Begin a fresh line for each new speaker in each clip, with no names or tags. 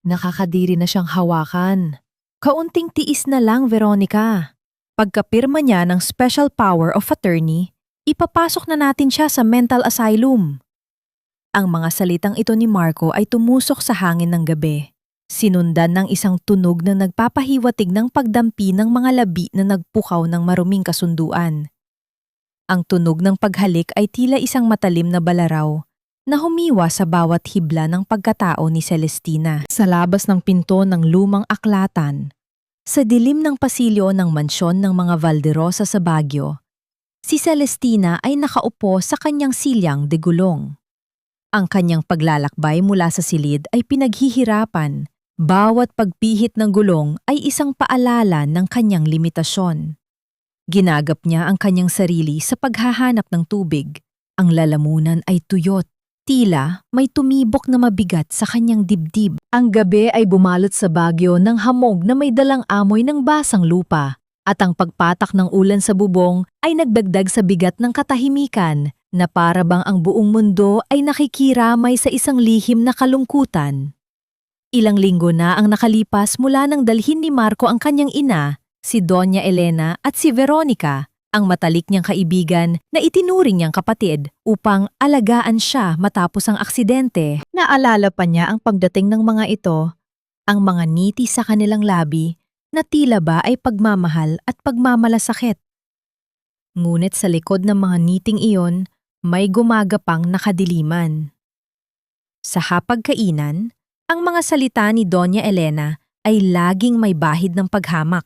Nakakadiri na siyang hawakan. Kaunting tiis na lang, Veronica. Pagkapirma niya ng Special Power of Attorney, ipapasok na natin siya sa mental asylum. Ang mga salitang ito ni Marco ay tumusok sa hangin ng gabi. Sinundan ng isang tunog na nagpapahiwatig ng pagdampi ng mga labi na nagpukaw ng maruming kasunduan. Ang tunog ng paghalik ay tila isang matalim na balaraw na humiwa sa bawat hibla ng pagkatao ni Celestina. Sa labas ng pinto ng lumang aklatan, sa dilim ng pasilyo ng mansyon ng mga Valderosa sa Baguio, si Celestina ay nakaupo sa kanyang silyang de gulong. Ang kanyang paglalakbay mula sa silid ay pinaghihirapan. Bawat pagpihit ng gulong ay isang paalala ng kanyang limitasyon. Ginagap niya ang kanyang sarili sa paghahanap ng tubig. Ang lalamunan ay tuyot. Tila may tumibok na mabigat sa kanyang dibdib. Ang gabi ay bumalot sa Baguio ng hamog na may dalang amoy ng basang lupa. At ang pagpatak ng ulan sa bubong ay nagdagdag sa bigat ng katahimikan na para bang ang buong mundo ay nakikiramay sa isang lihim na kalungkutan. Ilang linggo na ang nakalipas mula nang dalhin ni Marco ang kanyang ina, si Doña Elena at si Veronica, ang matalik niyang kaibigan na itinuring niyang kapatid upang alagaan siya matapos ang aksidente. Naalala pa niya ang pagdating ng mga ito, ang mga ngiti sa kanilang labi na tila ba ay pagmamahal at pagmamalasakit. Ngunit sa likod ng mga ngiting iyon, may gumagapang nakadiliman. Sa hapagkainan, ang mga salita ni Doña Elena ay laging may bahid ng paghamak.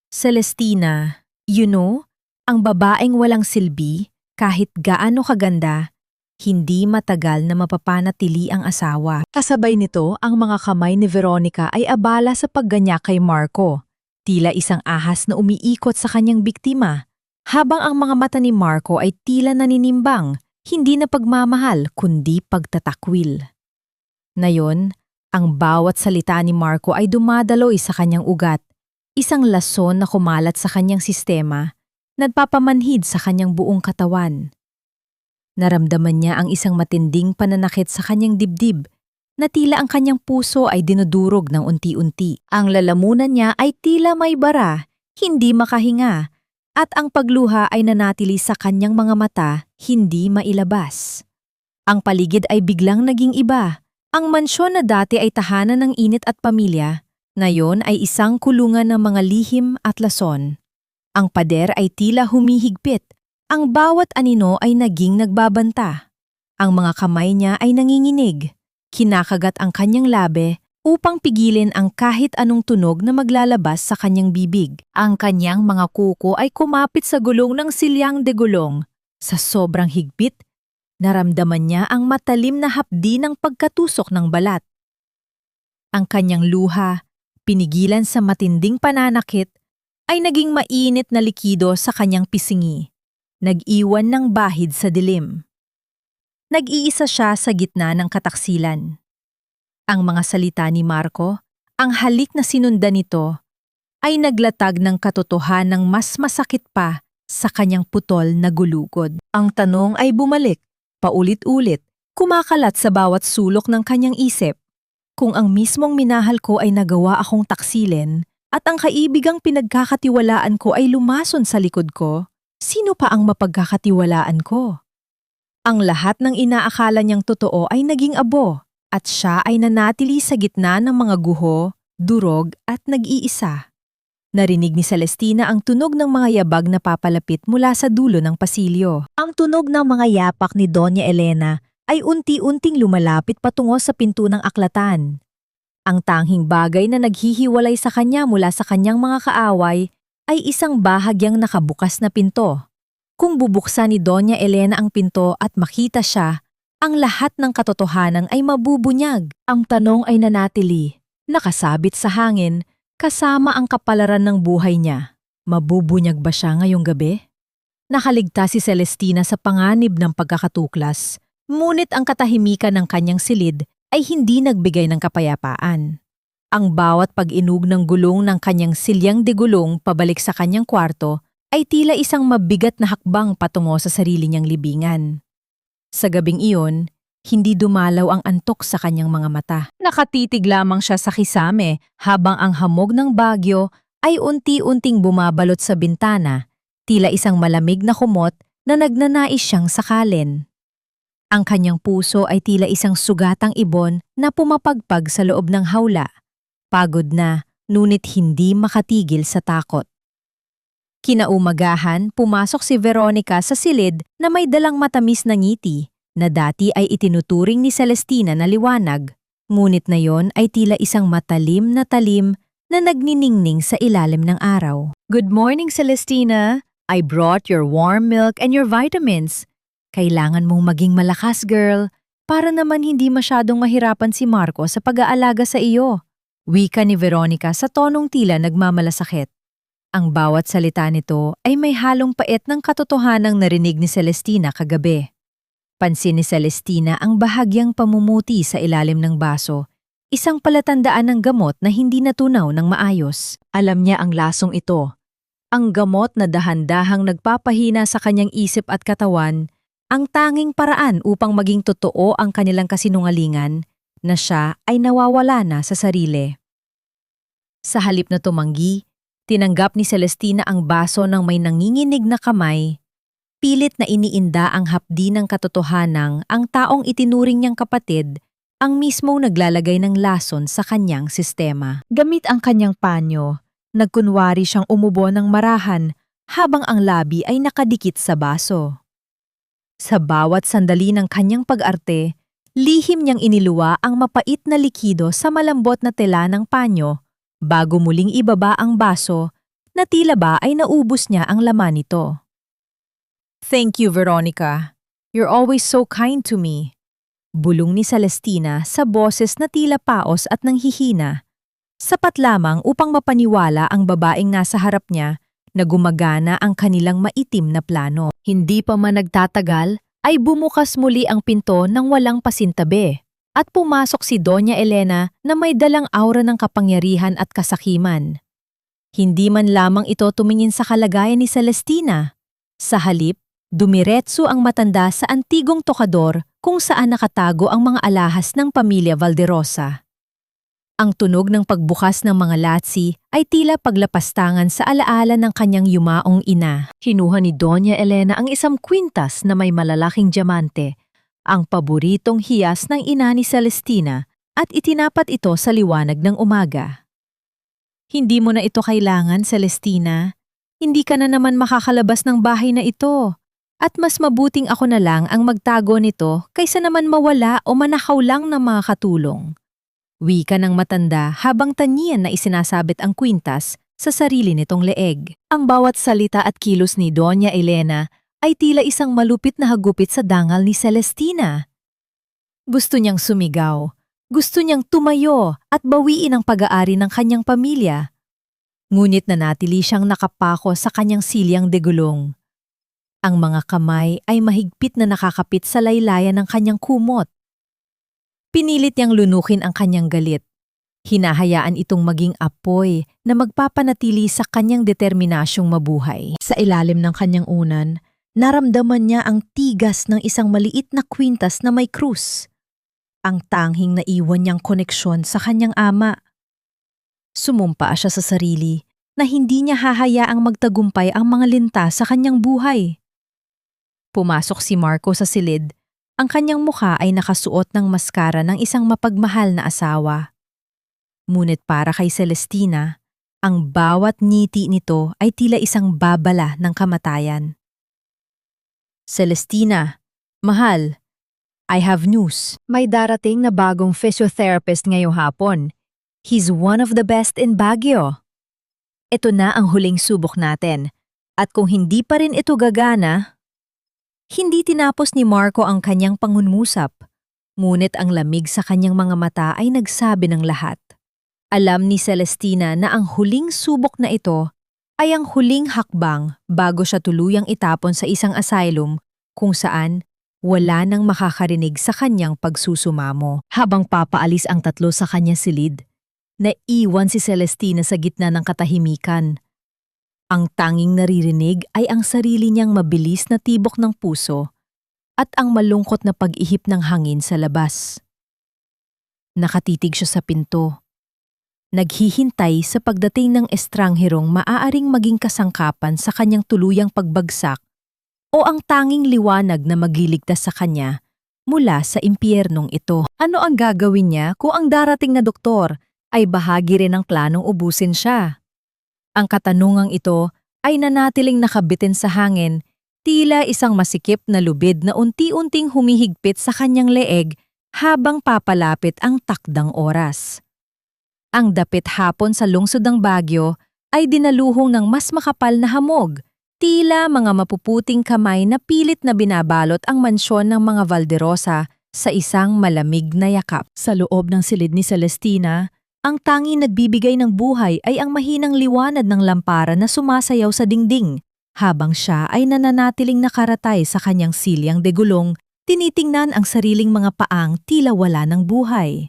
Celestina, you know, ang babaeng walang silbi, kahit gaano kaganda, hindi matagal na mapapanatili ang asawa. Kasabay nito, ang mga kamay ni Veronica ay abala sa pagganyak kay Marco, tila isang ahas na umiikot sa kanyang biktima, habang ang mga mata ni Marco ay tila naninimbang, hindi na pagmamahal kundi pagtatakwil. Ngayon, ang bawat salita ni Marco ay dumadaloy sa kanyang ugat, isang lason na kumalat sa kanyang sistema, nagpapamanhid sa kanyang buong katawan. Naramdaman niya ang isang matinding pananakit sa kanyang dibdib, na tila ang kanyang puso ay dinudurog ng unti-unti. Ang lalamunan niya ay tila may bara, hindi makahinga, at ang pagluha ay nanatili sa kanyang mga mata, hindi mailabas. Ang paligid ay biglang naging iba. Ang mansyon na dati ay tahanan ng init at pamilya, ngayon ay isang kulungan ng mga lihim at lason. Ang pader ay tila humihigpit, ang bawat anino ay naging nagbabanta. Ang mga kamay niya ay nanginginig, kinakagat ang kanyang labi upang pigilin ang kahit anong tunog na maglalabas sa kanyang bibig. Ang kanyang mga kuko ay kumapit sa gulong ng silyang de gulong. Sa sobrang higpit, naramdaman niya ang matalim na hapdi ng pagkatusok ng balat. Ang kanyang luha, pinigilan sa matinding pananakit, ay naging mainit na likido sa kanyang pisingi, nag-iwan ng bahid sa dilim. Nag-iisa siya sa gitna ng kataksilan. Ang mga salita ni Marco, ang halik na sinundan nito, ay naglatag ng katotohanang mas masakit pa sa kanyang putol na gulugod. Ang tanong ay bumalik, paulit-ulit, kumakalat sa bawat sulok ng kanyang isip. Kung ang mismong minahal ko ay nagawa akong taksilin at ang kaibigang pinagkakatiwalaan ko ay lumason sa likod ko, sino pa ang mapagkakatiwalaan ko? Ang lahat ng inaakala niyang totoo ay naging abo at siya ay nanatili sa gitna ng mga guho, durog at nag-iisa. Narinig ni Celestina ang tunog ng mga yabag na papalapit mula sa dulo ng pasilyo. Ang tunog ng mga yapak ni Doña Elena ay unti-unting lumalapit patungo sa pinto ng aklatan. Ang tanging bagay na naghihiwalay sa kanya mula sa kanyang mga kaaway ay isang bahagyang nakabukas na pinto. Kung bubuksan ni Doña Elena ang pinto at makita siya, ang lahat ng katotohanan ay mabubunyag. Ang tanong ay nanatili, nakasabit sa hangin, kasama ang kapalaran ng buhay niya. Mabubunyag ba siya ngayong gabi? Nakaligtas si Celestina sa panganib ng pagkakatuklas, ngunit ang katahimikan ng kanyang silid ay hindi nagbigay ng kapayapaan. Ang bawat pag-inug ng gulong ng kanyang silyang de gulong pabalik sa kanyang kwarto ay tila isang mabigat na hakbang patungo sa sarili niyang libingan. Sa gabing iyon, Hindi dumalaw ang antok sa kanyang mga mata. Nakatitig lamang siya sa kisame habang ang hamog ng bagyo ay unti-unting bumabalot sa bintana, tila isang malamig na kumot na nagnanais siyang sakalin. Ang kanyang puso ay tila isang sugatang ibon na pumapagpag sa loob ng hawla. Pagod na, ngunit hindi makatigil sa takot. Kinaumagahan, pumasok si Veronica sa silid na may dalang matamis na ngiti na dati ay itinuturing ni Celestina na liwanag, ngunit na yon ay tila isang matalim na talim na nagniningning sa ilalim ng araw. "Good morning, Celestina. I brought your warm milk and your vitamins. Kailangan mong maging malakas, girl, para naman hindi masyadong mahirapan si Marco sa pag-aalaga sa iyo." Wika ni Veronica sa tonong tila nagmamalasakit. Ang bawat salita nito ay may halong pait ng katotohanang narinig ni Celestina kagabi. Pansin ni Celestina ang bahagyang pamumuti sa ilalim ng baso, isang palatandaan ng gamot na hindi natunaw ng maayos. Alam niya ang lasong ito. Ang gamot na dahan-dahang nagpapahina sa kanyang isip at katawan, ang tanging paraan upang maging totoo ang kanilang kasinungalingan na siya ay nawawala na sa sarili. Sa halip na tumanggi, tinanggap ni Celestina ang baso ng may nanginginig na kamay. Pilit na iniinda ang hapdi ng katotohanang ang taong itinuring niyang kapatid ang mismong naglalagay ng lason sa kanyang sistema. Gamit ang kanyang panyo, nagkunwari siyang umubo ng marahan habang ang labi ay nakadikit sa baso. Sa bawat sandali ng kanyang pag-arte, lihim niyang iniluwa ang mapait na likido sa malambot na tela ng panyo bago muling ibaba ang baso na tila ba ay naubos niya ang laman nito. "Thank you, Veronica. You're always so kind to me." Bulong ni Celestina sa boses na tila paos at nanghihina. Sapat lamang upang mapaniwala ang babaeng nasa harap niya na gumagana ang kanilang maitim na plano. Hindi pa man nagtatagal ay bumukas muli ang pinto ng walang pasintabi at pumasok si Doña Elena na may dalang aura ng kapangyarihan at kasakiman. Hindi man lamang ito tumingin sa kalagayan ni Celestina. Sa halip, dumiretso ang matanda sa antigong tokador kung saan nakatago ang mga alahas ng pamilya Valderosa. Ang tunog ng pagbukas ng mga latsi ay tila paglapastangan sa alaala ng kanyang yumaong ina. Kinuha ni Doña Elena ang isang kwintas na may malalaking diamante, ang paboritong hiyas ng ina ni Celestina, at itinapat ito sa liwanag ng umaga. "Hindi mo na ito kailangan, Celestina. Hindi ka na naman makakalabas ng bahay na ito. At mas mabuting ako na lang ang magtago nito kaysa naman mawala o manakaw lang ng mga katulong." Wika ng matanda habang tanyian na isinasabit ang kwintas sa sarili nitong leeg. Ang bawat salita at kilos ni Doña Elena ay tila isang malupit na hagupit sa dangal ni Celestina. Gusto niyang sumigaw, gusto niyang tumayo at bawiin ang pag-aari ng kanyang pamilya. Ngunit nanatili siyang nakapako sa kanyang silyang degulong. Ang mga kamay ay mahigpit na nakakapit sa laylayan ng kanyang kumot. Pinilit niyang lunukin ang kanyang galit. Hinahayaan itong maging apoy na magpapanatili sa kanyang determinasyong mabuhay. Sa ilalim ng kanyang unan, naramdaman niya ang tigas ng isang maliit na kwintas na may krus. Ang tanghing naiwan niyang koneksyon sa kanyang ama. Sumumpa siya sa sarili na hindi niya hahayaang magtagumpay ang mga linta sa kanyang buhay. Pumasok si Marco sa silid. Ang kanyang mukha ay nakasuot ng maskara ng isang mapagmahal na asawa. Ngunit para kay Celestina, ang bawat ngiti nito ay tila isang babala ng kamatayan. "Celestina, mahal, I have news. May darating na bagong physiotherapist ngayong hapon. He's one of the best in Baguio. Ito na ang huling subok natin. At kung hindi pa rin ito gagana..." Hindi tinapos ni Marco ang kanyang pangunmusap, ngunit ang lamig sa kanyang mga mata ay nagsabi ng lahat. Alam ni Celestina na ang huling subok na ito ay ang huling hakbang bago siya tuluyang itapon sa isang asylum kung saan wala nang makakarinig sa kanyang pagsusumamo. Habang papaalis ang tatlo sa kanyang silid, naiwan si Celestina sa gitna ng katahimikan. Ang tanging naririnig ay ang sarili niyang mabilis na tibok ng puso at ang malungkot na pag-ihip ng hangin sa labas. Nakatitig siya sa pinto. Naghihintay sa pagdating ng estrangherong maaaring maging kasangkapan sa kanyang tuluyang pagbagsak o ang tanging liwanag na magliligtas sa kanya mula sa impyernong ito. Ano ang gagawin niya kung ang darating na doktor ay bahagi rin ng planong ubusin siya? Ang katanungang ito ay nanatiling nakabitin sa hangin, tila isang masikip na lubid na unti-unting humihigpit sa kanyang leeg habang papalapit ang takdang oras. Ang dapit hapon sa lungsod ng Baguio ay dinaluhong ng mas makapal na hamog, tila mga mapuputing kamay na pilit na binabalot ang mansyon ng mga Valderosa sa isang malamig na yakap. Sa loob ng silid ni Celestina, ang tanging nagbibigay ng buhay ay ang mahinang liwanag ng lampara na sumasayaw sa dingding, habang siya ay nananatiling nakaratay sa kanyang silyang degulong, tinitingnan ang sariling mga paang tila wala ng buhay.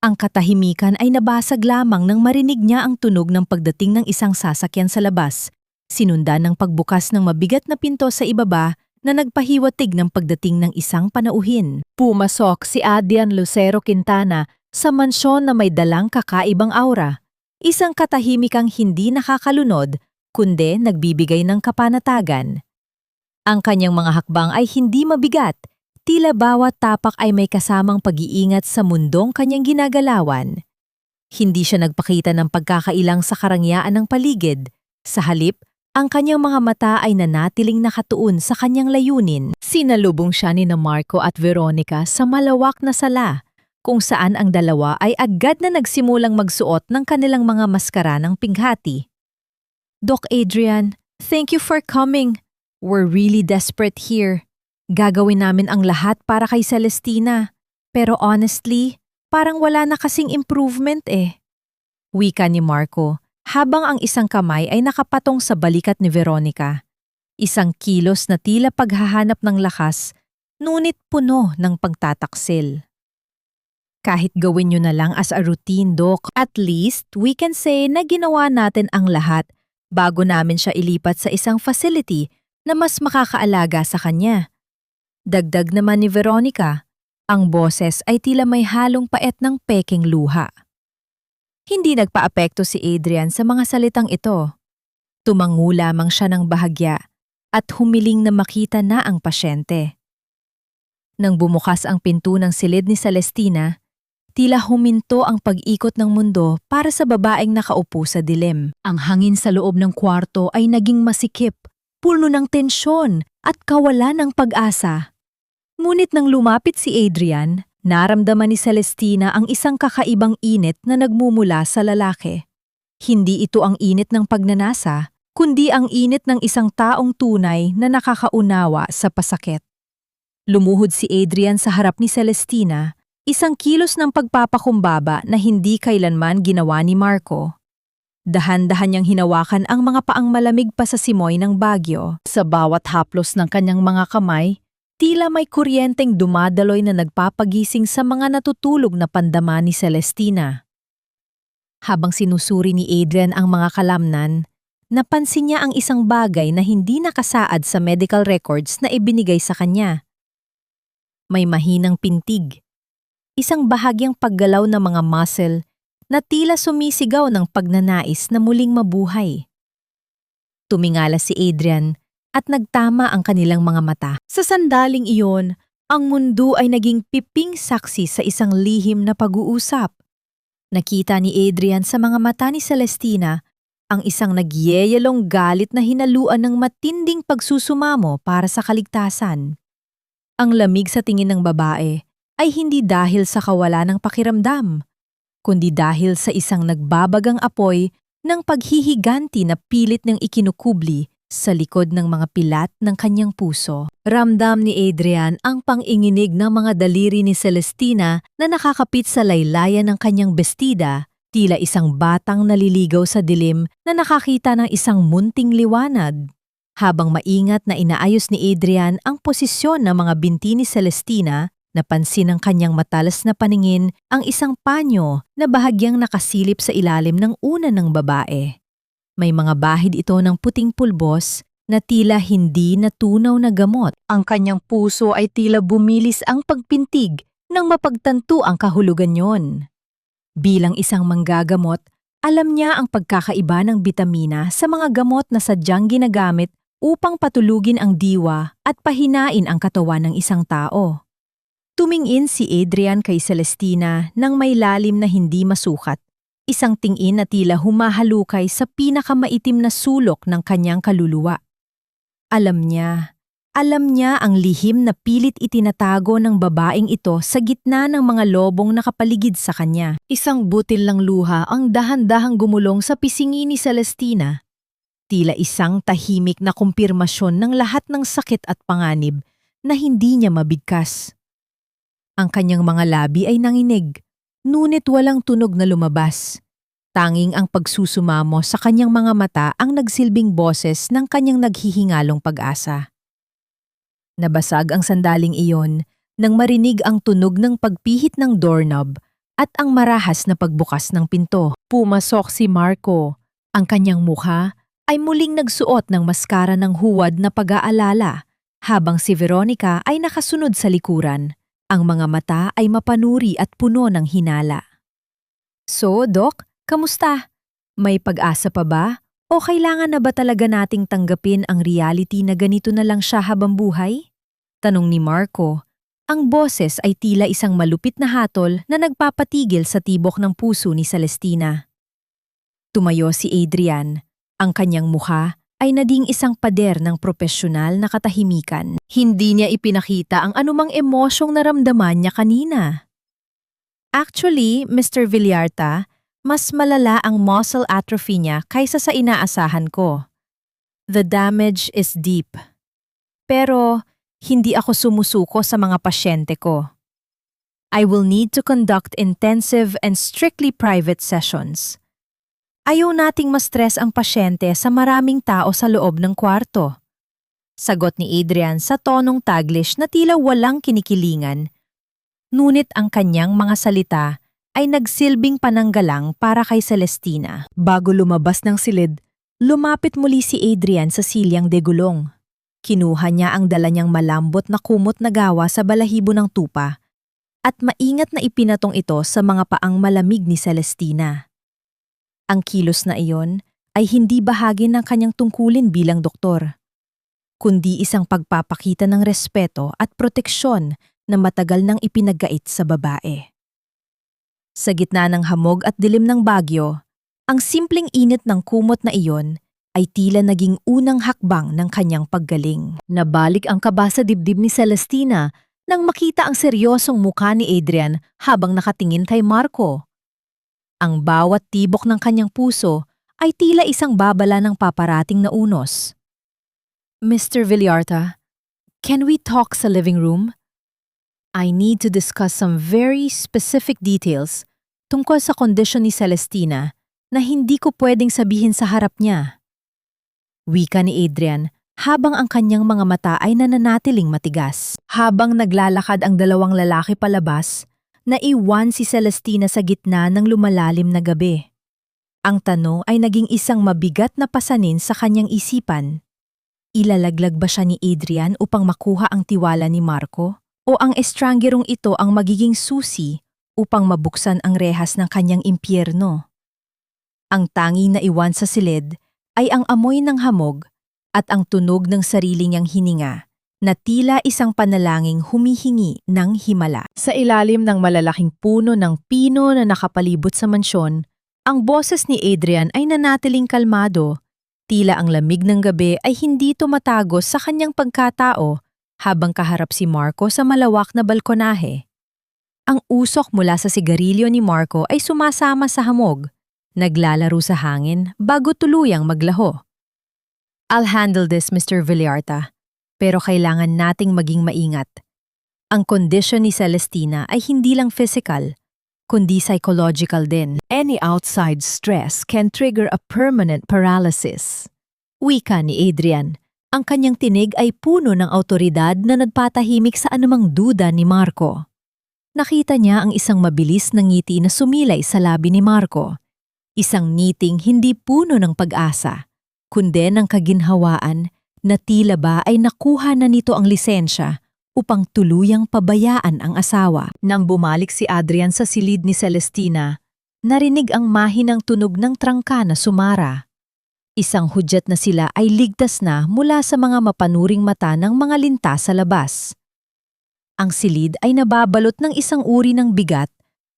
Ang katahimikan ay nabasag lamang nang marinig niya ang tunog ng pagdating ng isang sasakyan sa labas, sinundan ng pagbukas ng mabigat na pinto sa ibaba na nagpahiwatig ng pagdating ng isang panauhin. Pumasok si Adrian Lucero Quintana sa mansyon na may dalang kakaibang aura, isang katahimikang hindi nakakalunod kundi nagbibigay ng kapanatagan. Ang kanyang mga hakbang ay hindi mabigat, tila bawat tapak ay may kasamang pag-iingat sa mundong kanyang ginagalawan. Hindi siya nagpakita ng pagkakailang sa karangyaan ng paligid. Sa halip, ang kanyang mga mata ay nanatiling nakatuon sa kanyang layunin. Sinalubong siya ni Marco at Veronica sa malawak na sala, kung saan ang dalawa ay agad na nagsimulang magsuot ng kanilang mga maskara ng pinghati. Doc Adrian, thank you for coming. We're really desperate here. Gagawin namin ang lahat para kay Celestina. Pero honestly, parang wala na kasing improvement eh. Wika ni Marco, habang ang isang kamay ay nakapatong sa balikat ni Veronica. Isang kilos na tila paghahanap ng lakas, ngunit puno ng pagtataksil. Kahit gawin nyo na lang as a routine, Doc, at least we can say na ginawa natin ang lahat bago namin siya ilipat sa isang facility na mas makakaalaga sa kanya. Dagdag naman ni Veronica, ang boses ay tila may halong paet ng peking luha. Hindi nagpaapekto si Adrian sa mga salitang ito. Tumango lamang siya ng bahagya at humiling na makita na ang pasyente. Nang bumukas ang pinto ng silid ni Celestina, tila huminto ang pag-ikot ng mundo para sa babaeng nakaupo sa dilim. Ang hangin sa loob ng kwarto ay naging masikip, puno ng tensyon at kawalan ng pag-asa. Ngunit nang lumapit si Adrian, naramdaman ni Celestina ang isang kakaibang init na nagmumula sa lalaki. Hindi ito ang init ng pagnanasa, kundi ang init ng isang taong tunay na nakakaunawa sa pasakit. Lumuhod si Adrian sa harap ni Celestina, isang kilos ng pagpapakumbaba na hindi kailanman ginawa ni Marco. Dahan-dahan niyang hinawakan ang mga paang malamig pa sa simoy ng Baguio. Sa bawat haplos ng kanyang mga kamay, tila may kuryenteng dumadaloy na nagpapagising sa mga natutulog na pandama ni Celestina. Habang sinusuri ni Adrian ang mga kalamnan, napansin niya ang isang bagay na hindi nakasaad sa medical records na ibinigay sa kanya. May mahinang pintig, isang bahagyang paggalaw ng mga muscle na tila sumisigaw ng pagnanais na muling mabuhay. Tumingala si Adrian at nagtama ang kanilang mga mata. Sa sandaling iyon, ang mundo ay naging piping saksi sa isang lihim na pag-uusap. Nakita ni Adrian sa mga mata ni Celestina ang isang nagyeyelong galit na hinaluan ng matinding pagsusumamo para sa kaligtasan. Ang lamig sa tingin ng babae ay hindi dahil sa kawalan ng pakiramdam, kundi dahil sa isang nagbabagang apoy ng paghihiganti na pilit ng ikinukubli sa likod ng mga pilat ng kanyang puso. Ramdam ni Adrian ang panginginig ng mga daliri ni Celestina na nakakapit sa laylayan ng kanyang bestida, tila isang batang naliligaw sa dilim na nakakita ng isang munting liwanag. Habang maingat na inaayos ni Adrian ang posisyon ng mga binti ni Celestina, napansin ng kanyang matalas na paningin ang isang panyo na bahagyang nakasilip sa ilalim ng una ng babae. May mga bahid ito ng puting pulbos na tila hindi natunaw na gamot. Ang kanyang puso ay tila bumilis ang pagpintig nang mapagtanto ang kahulugan niyon. Bilang isang manggagamot, alam niya ang pagkakaiba ng bitamina sa mga gamot na sadyang ginagamit upang patulugin ang diwa at pahinain ang katawan ng isang tao. Tumingin si Adrian kay Celestina nang may lalim na hindi masukat, isang tingin na tila humahalukay sa pinakamaitim na sulok ng kanyang kaluluwa. Alam niya ang lihim na pilit itinatago ng babaeng ito sa gitna ng mga lobong nakapaligid sa kanya. Isang butil lang luha ang dahan-dahang gumulong sa pisngi ni Celestina. Tila isang tahimik na kumpirmasyon ng lahat ng sakit at panganib na hindi niya mabigkas. Ang kanyang mga labi ay nanginig, ngunit walang tunog na lumabas. Tanging ang pagsusumamo sa kanyang mga mata ang nagsilbing boses ng kanyang naghihingalong pag-asa. Nabasag ang sandaling iyon nang marinig ang tunog ng pagpihit ng doorknob at ang marahas na pagbukas ng pinto. Pumasok si Marco. Ang kanyang mukha ay muling nagsuot ng maskara ng huwad na pag-aalala, habang si Veronica ay nakasunod sa likuran. Ang mga mata ay mapanuri at puno ng hinala. So, Doc, kamusta? May pag-asa pa ba? O kailangan na ba talaga nating tanggapin ang reality na ganito na lang siya habang buhay? Tanong ni Marco. Ang boses ay tila isang malupit na hatol na nagpapatigil sa tibok ng puso ni Celestina. Tumayo si Adrian. Ang kanyang mukha ay naging isang pader ng propesyonal na katahimikan. Hindi niya ipinakita ang anumang emosyong naramdaman niya kanina. Actually, Mr. Villarta, mas malala ang muscle atrophy niya kaysa sa inaasahan ko. The damage is deep. Pero hindi ako sumusuko sa mga pasyente ko. I will need to conduct intensive and strictly private sessions. Ayaw nating ma-stress ang pasyente sa maraming tao sa loob ng kwarto. Sagot ni Adrian sa tonong Taglish na tila walang kinikilingan. Ngunit ang kanyang mga salita ay nagsilbing pananggalang para kay Celestina. Bago lumabas ng silid, lumapit muli si Adrian sa silyang degulong. Kinuha niya ang dala niyang malambot na kumot na gawa sa balahibo ng tupa at maingat na ipinatong ito sa mga paang malamig ni Celestina. Ang kilos na iyon ay hindi bahagi ng kanyang tungkulin bilang doktor, kundi isang pagpapakita ng respeto at proteksyon na matagal nang ipinaggait sa babae. Sa gitna ng hamog at dilim ng bagyo, ang simpleng init ng kumot na iyon ay tila naging unang hakbang ng kanyang paggaling. Nabalik ang kaba sa dibdib ni Celestina nang makita ang seryosong mukha ni Adrian habang nakatingin kay Marco. Ang bawat tibok ng kanyang puso ay tila isang babala ng paparating na unos. Mr. Villarta, can we talk sa living room? I need to discuss some very specific details tungkol sa kondisyon ni Celestina na hindi ko pwedeng sabihin sa harap niya. Wika ni Adrian habang ang kanyang mga mata ay nananatiling matigas. Habang naglalakad ang dalawang lalaki palabas, naiwan si Celestina sa gitna ng lumalalim na gabi. Ang tanong ay naging isang mabigat na pasanin sa kanyang isipan. Ilalaglag ba siya ni Adrian upang makuha ang tiwala ni Marco? O ang estrangerong ito ang magiging susi upang mabuksan ang rehas ng kanyang impyerno? Ang tanging naiwan sa silid ay ang amoy ng hamog at ang tunog ng sarili niyang hininga na tila isang panalangin humihingi ng himala. Sa ilalim ng malalaking puno ng pino na nakapalibot sa mansyon, ang boses ni Adrian ay nanatiling kalmado, tila ang lamig ng gabi ay hindi tumatagos sa kanyang pagkatao habang kaharap si Marco sa malawak na balkonahe. Ang usok mula sa sigarilyo ni Marco ay sumasama sa hamog, naglalaro sa hangin bago tuluyang maglaho. I'll handle this, Mr. Villarta. Pero kailangan nating maging maingat. Ang kondisyon ni Celestina ay hindi lang physical, kundi psychological din. Any outside stress can trigger a permanent paralysis. Wika ni Adrian, ang kanyang tinig ay puno ng awtoridad na nagpatahimik sa anumang duda ni Marco. Nakita niya ang isang mabilis na ngiti na sumilay sa labi ni Marco. Isang ngiting hindi puno ng pag-asa, kundi ng kaginhawaan na tila ba ay nakuha na nito ang lisensya upang tuluyang pabayaan ang asawa. Nang bumalik si Adrian sa silid ni Celestina, narinig ang mahinang tunog ng trangka na sumara. Isang hudyat na sila ay ligtas na mula sa mga mapanuring mata ng mga linta sa labas. Ang silid ay nababalot ng isang uri ng bigat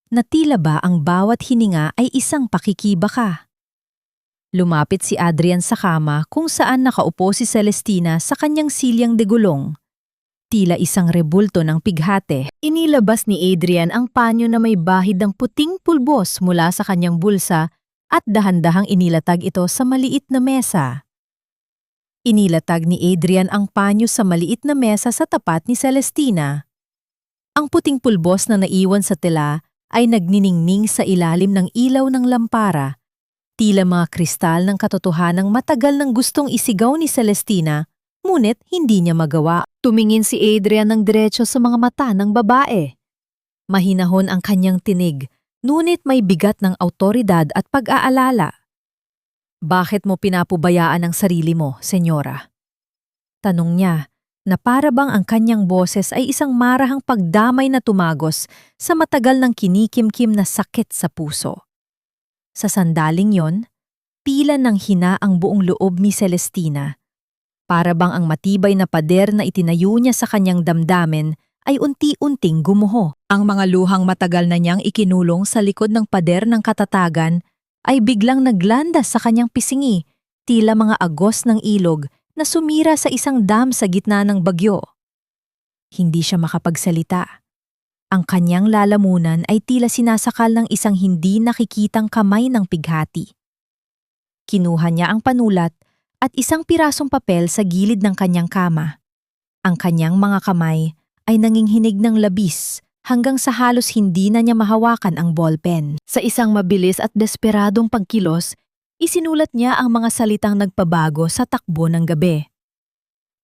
na tila ba ang bawat hininga ay isang pakikibaka. Lumapit si Adrian sa kama kung saan nakaupo si Celestina sa kanyang silyang degulong. Tila isang rebulto ng pighate. Inilabas ni Adrian ang panyo na may bahid ng puting pulbos mula sa kanyang bulsa at dahan-dahang inilatag ito sa maliit na mesa. Inilatag ni Adrian ang panyo sa maliit na mesa sa tapat ni Celestina. Ang puting pulbos na naiwan sa tela ay nagniningning sa ilalim ng ilaw ng lampara, tila mga kristal ng katotohanang matagal nang gustong isigaw ni Celestina, ngunit hindi niya magawa. Tumingin si Adrian ng diretso sa mga mata ng babae. Mahinahon ang kanyang tinig, ngunit may bigat ng awtoridad at pag-aalala. Bakit mo pinapabayaan ang sarili mo, senyora? Tanong niya, na para bang ang kanyang boses ay isang marahang pagdamay na tumagos sa matagal ng kinikimkim na sakit sa puso. Sa sandaling yon, pila ng hina ang buong loob ni Celestina. Para bang ang matibay na pader na itinayo niya sa kanyang damdamin ay unti-unting gumuho. Ang mga luhang matagal na niyang ikinulong sa likod ng pader ng katatagan ay biglang naglandas sa kanyang pisingi, tila mga agos ng ilog na sumira sa isang dam sa gitna ng bagyo. Hindi siya makapagsalita. Ang kanyang lalamunan ay tila sinasakal ng isang hindi nakikitang kamay ng pighati. Kinuha niya ang panulat at isang pirasong papel sa gilid ng kanyang kama. Ang kanyang mga kamay ay nanginghinig ng labis hanggang sa halos hindi na niya mahawakan ang ballpen. Sa isang mabilis at desperadong pagkilos, isinulat niya ang mga salitang nagpabago sa takbo ng gabi.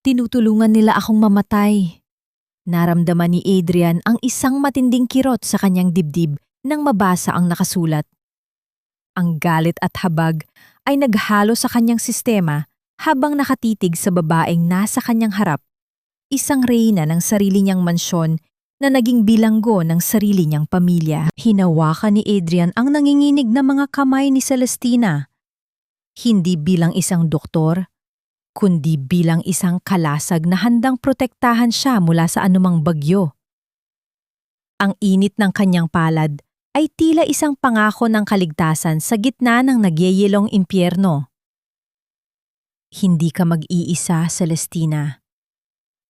Tinutulungan nila akong mamatay. Naramdaman ni Adrian ang isang matinding kirot sa kanyang dibdib nang mabasa ang nakasulat. Ang galit at habag ay naghalo sa kanyang sistema habang nakatitig sa babaeng nasa kanyang harap, isang reyna ng sarili niyang mansyon na naging bilanggo ng sarili niyang pamilya. Hinawakan ni Adrian ang nanginginig na mga kamay ni Celestina, hindi bilang isang doktor, kundi bilang isang kalasag na handang protektahan siya mula sa anumang bagyo. Ang init ng kanyang palad ay tila isang pangako ng kaligtasan sa gitna ng nagyeyelong impyerno. Hindi ka mag-iisa, Celestina.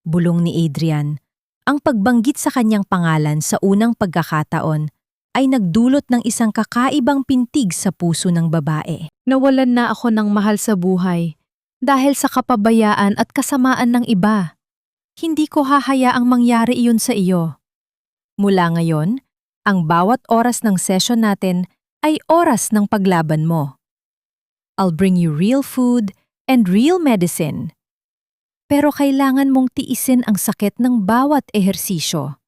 Bulong ni Adrian. Ang pagbanggit sa kanyang pangalan sa unang pagkakataon ay nagdulot ng isang kakaibang pintig sa puso ng babae. Nawalan na ako ng mahal sa buhay dahil sa kapabayaan at kasamaan ng iba. Hindi ko hahayaang mangyari iyon sa iyo. Mula ngayon, ang bawat oras ng session natin ay oras ng paglaban mo. I'll bring you real food and real medicine. Pero kailangan mong tiisin ang sakit ng bawat ehersisyo.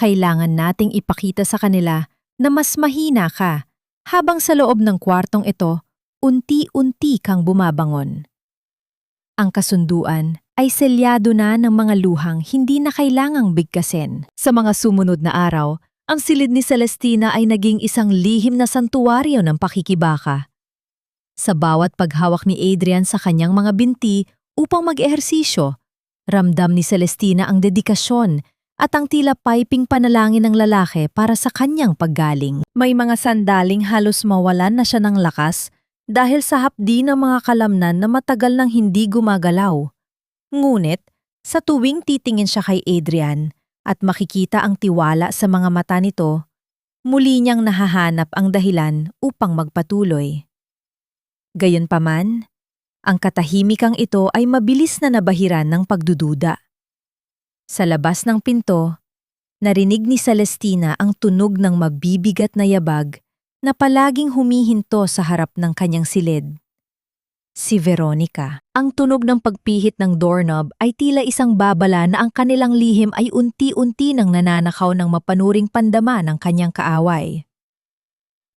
Kailangan nating ipakita sa kanila na mas mahina ka habang sa loob ng kwartong ito, unti-unti kang bumabangon. Ang kasunduan ay selyado na ng mga luhang hindi na kailangang bigkasin. Sa mga sumunod na araw, ang silid ni Celestina ay naging isang lihim na santuwaryo ng pakikibaka. Sa bawat paghawak ni Adrian sa kanyang mga binti upang mag-ehersisyo, ramdam ni Celestina ang dedikasyon at ang tila piping panalangin ng lalaki para sa kanyang paggaling. May mga sandaling halos mawalan na siya ng lakas dahil sa hapdi ng mga kalamnan na matagal nang hindi gumagalaw. Ngunit, sa tuwing titingin siya kay Adrian at makikita ang tiwala sa mga mata nito, muli niyang nahahanap ang dahilan upang magpatuloy. Gayunpaman, ang katahimikang ito ay mabilis na nabahiran ng pagdududa. Sa labas ng pinto, narinig ni Celestina ang tunog ng mabibigat na yabag na palaging humihinto sa harap ng kanyang silid. Si Veronica. Ang tunog ng pagpihit ng doorknob ay tila isang babala na ang kanilang lihim ay unti-unti nang nananakaw ng mapanuring pandama ng kanyang kaaway.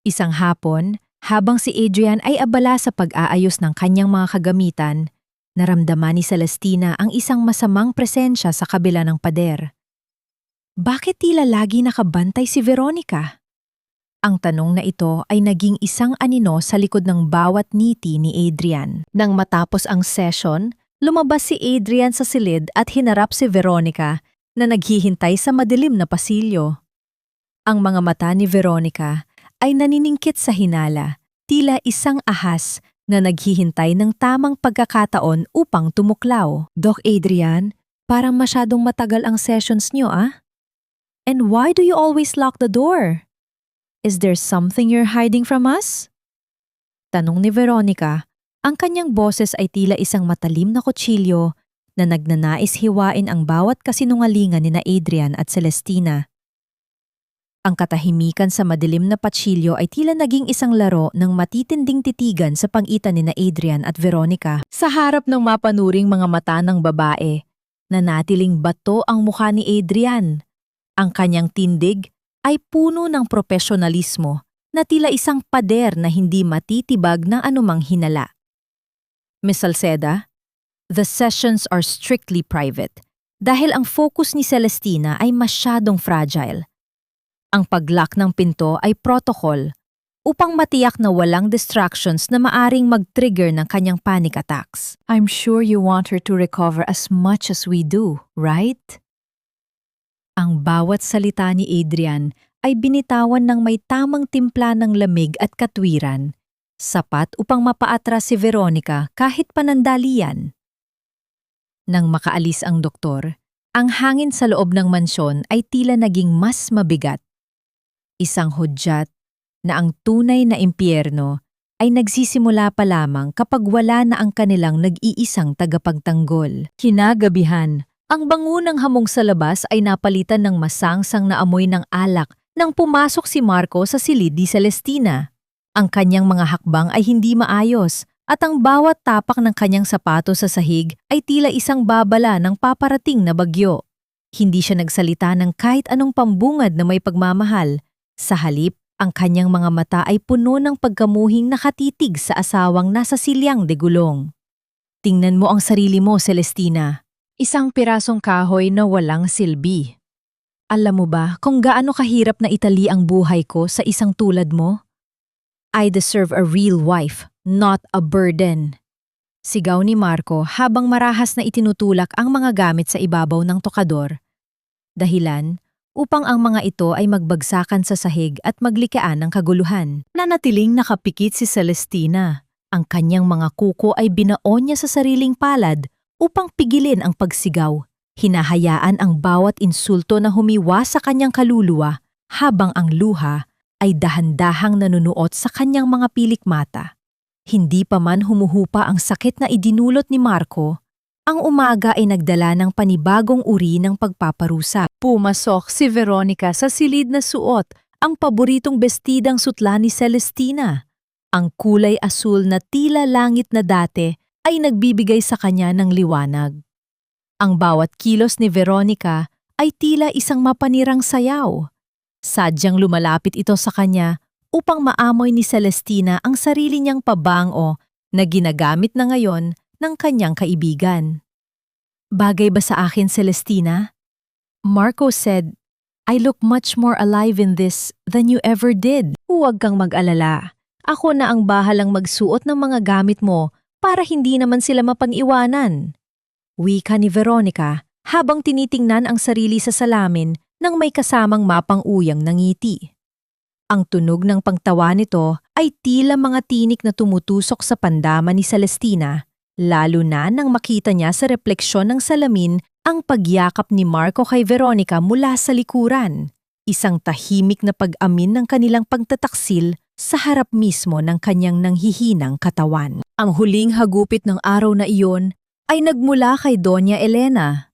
Isang hapon, habang si Adrian ay abala sa pag-aayos ng kanyang mga kagamitan, Naramdaman ni Celestina ang isang masamang presensya sa kabila ng pader. Bakit tila lagi nakabantay si Veronica? Ang tanong na ito ay naging isang anino sa likod ng bawat ngiti ni Adrian. Nang matapos ang session, lumabas si Adrian sa silid at hinarap si Veronica na naghihintay sa madilim na pasilyo. Ang mga mata ni Veronica ay naniningkit sa hinala, tila isang ahas na naghihintay ng tamang pagkakataon upang tumuklaw. Doc Adrian, parang masyadong matagal ang sessions niyo And why do you always lock the door? Is there something you're hiding from us? Tanong ni Veronica, ang kanyang boses ay tila isang matalim na kutsilyo na nagnanais hiwain ang bawat kasinungalingan ni Adrian at Celestina. Ang katahimikan sa madilim na patsilyo ay tila naging isang laro ng matitinding titigan sa pagitan ni Adrian at Veronica. Sa harap ng mapanuring mga mata ng babae, nanatiling bato ang mukha ni Adrian. Ang kanyang tindig ay puno ng propesyonalismo na tila isang pader na hindi matitibag ng anumang hinala. Miss Salceda, the sessions are strictly private dahil ang focus ni Celestina ay masyadong fragile. Ang pag-lock ng pinto ay protocol upang matiyak na walang distractions na maaring mag-trigger ng kanyang panic attacks. I'm sure you want her to recover as much as we do, right? Ang bawat salita ni Adrian ay binitawan ng may tamang timpla ng lamig at katwiran, sapat upang mapaatras si Veronica kahit panandalian. Nang makaalis ang doktor, ang hangin sa loob ng mansyon ay tila naging mas mabigat. Isang hudyat na ang tunay na impyerno ay nagsisimula pa lamang kapag wala na ang kanilang nag-iisang tagapagtanggol. Kinagabihan, ang bango ng hamog sa labas ay napalitan ng masangsang na amoy ng alak nang pumasok si Marco sa silid ni Celestina. Ang kanyang mga hakbang ay hindi maayos at ang bawat tapak ng kanyang sapato sa sahig ay tila isang babala ng paparating na bagyo. Hindi siya nagsalita ng kahit anong pambungad na may pagmamahal. Sa halip, ang kanyang mga mata ay puno ng pagkamuhing nakatitig sa asawang nasa silyang de gulong. Tingnan mo ang sarili mo, Celestina. Isang pirasong kahoy na walang silbi. Alam mo ba kung gaano kahirap na itali ang buhay ko sa isang tulad mo? I deserve a real wife, not a burden. Sigaw ni Marco habang marahas na itinutulak ang mga gamit sa ibabaw ng tokador. Dahilan, upang ang mga ito ay magbagsakan sa sahig at maglikaan ng kaguluhan. Nanatiling nakapikit si Celestina. Ang kanyang mga kuko ay binaon niya sa sariling palad upang pigilin ang pagsigaw. Hinahayaan ang bawat insulto na humiwa sa kanyang kaluluwa habang ang luha ay dahan-dahang nanunuot sa kanyang mga pilik mata. Hindi pa man humuhupa ang sakit na idinulot ni Marco, ang umaga ay nagdala ng panibagong uri ng pagpaparusa. Pumasok si Veronica sa silid na suot ang paboritong bestidang sutla ni Celestina. Ang kulay asul na tila langit na dati ay nagbibigay sa kanya ng liwanag. Ang bawat kilos ni Veronica ay tila isang mapanirang sayaw. Sadyang lumalapit ito sa kanya upang maamoy ni Celestina ang sarili niyang pabango na ginagamit na ngayon ng kanyang kaibigan. Bagay ba sa akin, Celestina? Marco said, I look much more alive in this than you ever did. Huwag kang mag-alala. Ako na ang bahalang magsuot ng mga gamit mo para hindi naman sila mapang-iwanan. Wika ni Veronica habang tinitingnan ang sarili sa salamin nang may kasamang mapang-uyang na ngiti. Ang tunog ng pangtawa nito ay tila mga tinik na tumutusok sa pandama ni Celestina, lalo na nang makita niya sa refleksyon ng salamin ang pagyakap ni Marco kay Veronica mula sa likuran, isang tahimik na pag-amin ng kanilang pagtataksil sa harap mismo ng kanyang nanghihinang katawan. Ang huling hagupit ng araw na iyon ay nagmula kay Doña Elena.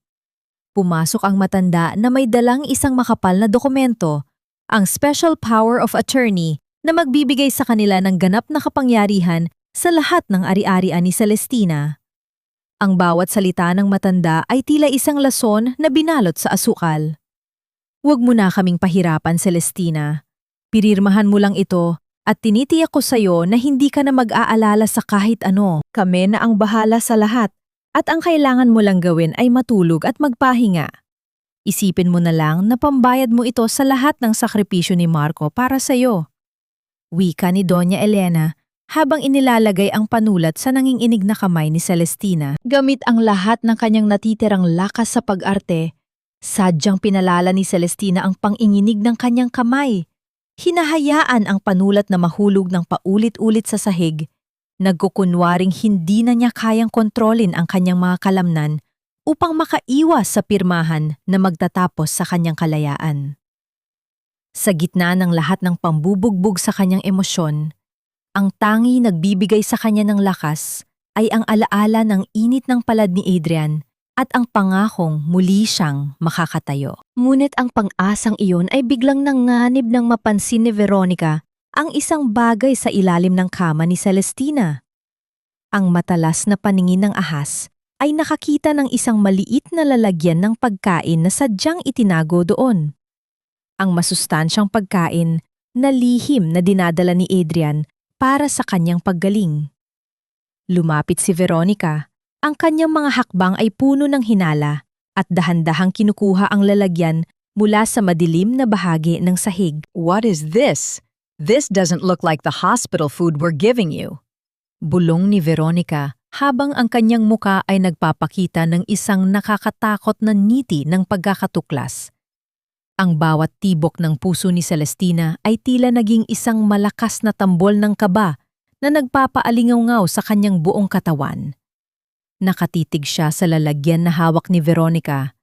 Pumasok ang matanda na may dalang isang makapal na dokumento, ang Special Power of Attorney na magbibigay sa kanila ng ganap na kapangyarihan sa lahat ng ari-arian ni Celestina. Ang bawat salita ng matanda ay tila isang lason na binalot sa asukal. Huwag mo na kaming pahirapan, Celestina. Pirirmahan mo lang ito at tinitiyak ko sa'yo na hindi ka na mag-aalala sa kahit ano. Kami na ang bahala sa lahat At ang kailangan mo lang gawin ay matulog at magpahinga. Isipin mo na lang na pambayad mo ito sa lahat ng sakripisyo ni Marco para sa'yo. Wika ni Doña Elena habang inilalagay ang panulat sa nanginginig na kamay ni Celestina. Gamit ang lahat ng kanyang natitirang lakas sa pag-arte, sadyang pinalala ni Celestina ang panginginig ng kanyang kamay. Hinahayaan ang panulat na mahulog ng paulit-ulit sa sahig, nagkukunwaring hindi na niya kayang kontrolin ang kanyang mga kalamnan upang makaiwas sa pirmahan na magtatapos sa kanyang kalayaan. Sa gitna ng lahat ng pambubugbog sa kanyang emosyon, ang tangi nagbibigay sa kanya ng lakas ay ang alaala ng init ng palad ni Adrian at ang pangakong muli siyang makakatayo. Ngunit ang pang-asang iyon ay biglang nanganib ng mapansin ni Veronica ang isang bagay sa ilalim ng kama ni Celestina. Ang matalas na paningin ng ahas ay nakakita ng isang maliit na lalagyan ng pagkain na sadyang itinago doon. Ang masustansyang pagkain na lihim na dinadala ni Adrian para sa kanyang paggaling. Lumapit si Veronica. Ang kanyang mga hakbang ay puno ng hinala at dahan-dahang kinukuha ang lalagyan mula sa madilim na bahagi ng sahig.
What is this? This doesn't look like the hospital food we're giving you.
Bulong ni Veronica habang ang kanyang muka ay nagpapakita ng isang nakakatakot na ngiti ng pagkakatuklas. Ang bawat tibok ng puso ni Celestina ay tila naging isang malakas na tambol ng kaba na nagpapaalingaw sa kanyang buong katawan. Nakatitig siya sa lalagyan na hawak ni Veronica,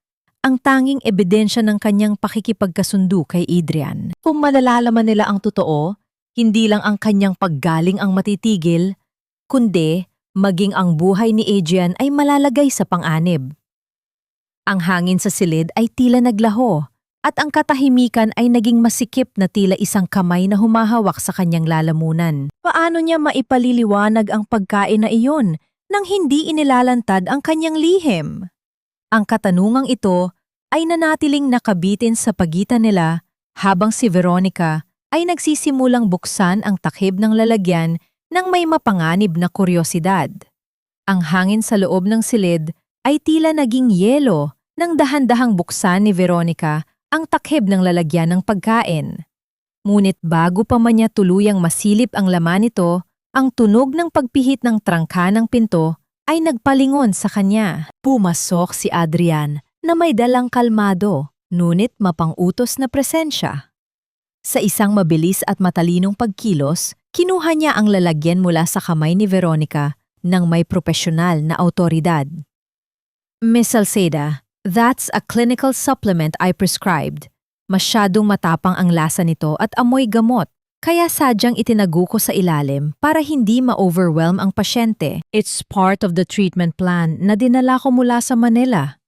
ang tanging ebidensya ng kanyang pakikipagkasundo kay Adrian. Kung malalaman nila ang totoo, hindi lang ang kanyang paggaling ang matitigil, kundi maging ang buhay ni Adrian ay malalagay sa pang-anib. Ang hangin sa silid ay tila naglaho at ang katahimikan ay naging masikip na tila isang kamay na humahawak sa kanyang lalamunan. Paano niya maipaliliwanag ang pagkain na iyon nang hindi inilalantad ang kanyang lihim? Ang katanungang ito ay nanatiling nakabitin sa pagitan nila habang si Veronica ay nagsisimulang buksan ang takhib ng lalagyan nang may mapanganib na kuryosidad. Ang hangin sa loob ng silid ay tila naging yelo nang dahan-dahang buksan ni Veronica ang takhib ng lalagyan ng pagkain. Ngunit bago pa man niya tuluyang masilip ang laman nito, ang tunog ng pagpihit ng trangka ng pinto ay nagpalingon sa kanya. Pumasok si Adrian na may dalang kalmado, ngunit mapang-utos na presensya. Sa isang mabilis at matalinong pagkilos, kinuha niya ang lalagyan mula sa kamay ni Veronica ng may propesyonal na awtoridad. Miss Salceda, that's a clinical supplement I prescribed. Masyadong matapang ang lasa nito at amoy gamot, kaya sadyang itinago ko sa ilalim para hindi ma-overwhelm ang pasyente. It's part of the treatment plan na dinala ko mula sa Manila.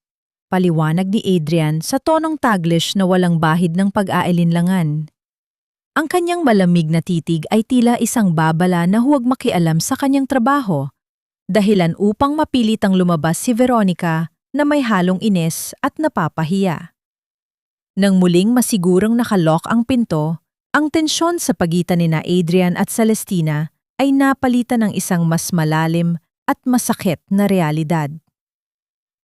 Paliwanag ni Adrian sa tonong Taglish na walang bahid ng pag-aalinlangan. Ang kanyang malamig na titig ay tila isang babala na huwag makialam sa kanyang trabaho, dahilan upang mapilitang lumabas si Veronica na may halong inis at napapahiya. Nang muling masigurong nakalock ang pinto, ang tensyon sa pagitan nina Adrian at Celestina ay napalitan ng isang mas malalim at masakit na realidad.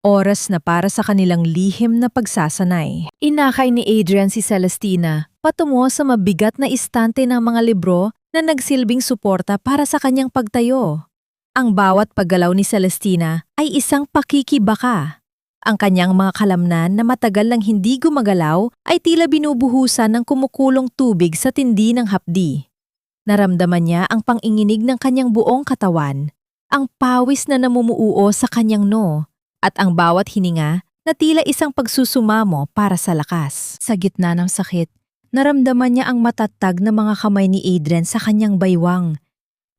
Oras na para sa kanilang lihim na pagsasanay. Inakay ni Adrian si Celestina patungo sa mabigat na istante ng mga libro na nagsilbing suporta para sa kanyang pagtayo. Ang bawat paggalaw ni Celestina ay isang pakikibaka. Ang kanyang mga kalamnan na matagal nang hindi gumagalaw ay tila binubuhusan ng kumukulong tubig sa tindi ng hapdi. Naramdaman niya ang panginginig ng kanyang buong katawan, ang pawis na namumuo sa kanyang noo, at ang bawat hininga na tila isang pagsusumamo para sa lakas. Sa gitna ng sakit, naramdaman niya ang matatag na mga kamay ni Adrian sa kanyang baywang,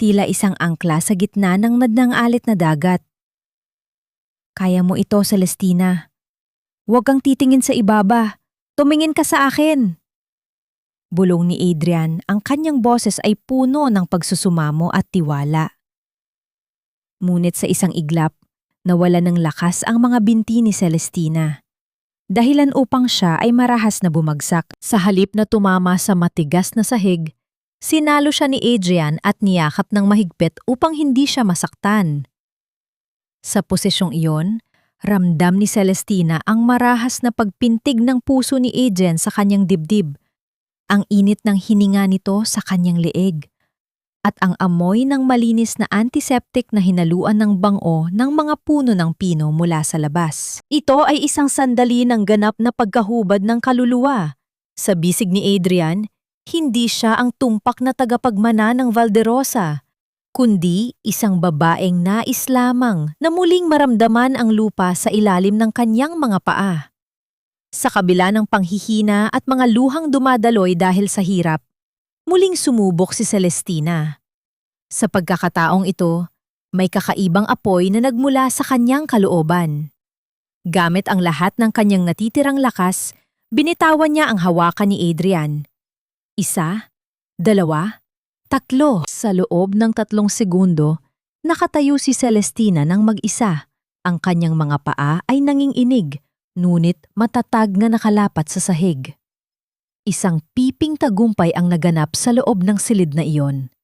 tila isang angkla sa gitna ng nadnang-alit na dagat. Kaya mo ito, Celestina. Huwag kang titingin sa ibaba. Tumingin ka sa akin. Bulong ni Adrian, ang kanyang boses ay puno ng pagsusumamo at tiwala. Ngunit sa isang iglap, nawala ng lakas ang mga binti ni Celestina. Dahilan upang siya ay marahas na bumagsak. Sa halip na tumama sa matigas na sahig, sinalo siya ni Adrian at niyakap ng mahigpit upang hindi siya masaktan. Sa posisyong iyon, ramdam ni Celestina ang marahas na pagpintig ng puso ni Adrian sa kanyang dibdib, ang init ng hininga nito sa kanyang leeg, at ang amoy ng malinis na antiseptic na hinaluan ng bango ng mga puno ng pino mula sa labas. Ito ay isang sandali ng ganap na pagkahubad ng kaluluwa. Sa bisig ni Adrian, hindi siya ang tumpak na tagapagmana ng Valderosa, kundi isang babaeng nais lamang na muling maramdaman ang lupa sa ilalim ng kanyang mga paa. Sa kabila ng panghihina at mga luhang dumadaloy dahil sa hirap, muling sumubok si Celestina. Sa pagkakataong ito, may kakaibang apoy na nagmula sa kanyang kalooban. Gamit ang lahat ng kanyang natitirang lakas, binitawan niya ang hawakan ni Adrian. 1, 2, 3. Sa loob ng 3 segundo, nakatayo si Celestina ng mag-isa. Ang kanyang mga paa ay nanginginig, ngunit matatag na nakalapat sa sahig. Isang piping tagumpay ang naganap sa loob ng silid na iyon.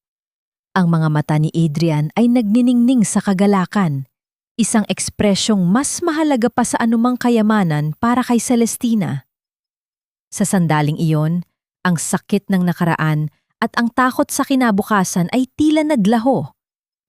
Ang mga mata ni Adrian ay nagniningning sa kagalakan, isang ekspresyong mas mahalaga pa sa anumang kayamanan para kay Celestina. Sa sandaling iyon, ang sakit ng nakaraan at ang takot sa kinabukasan ay tila naglaho,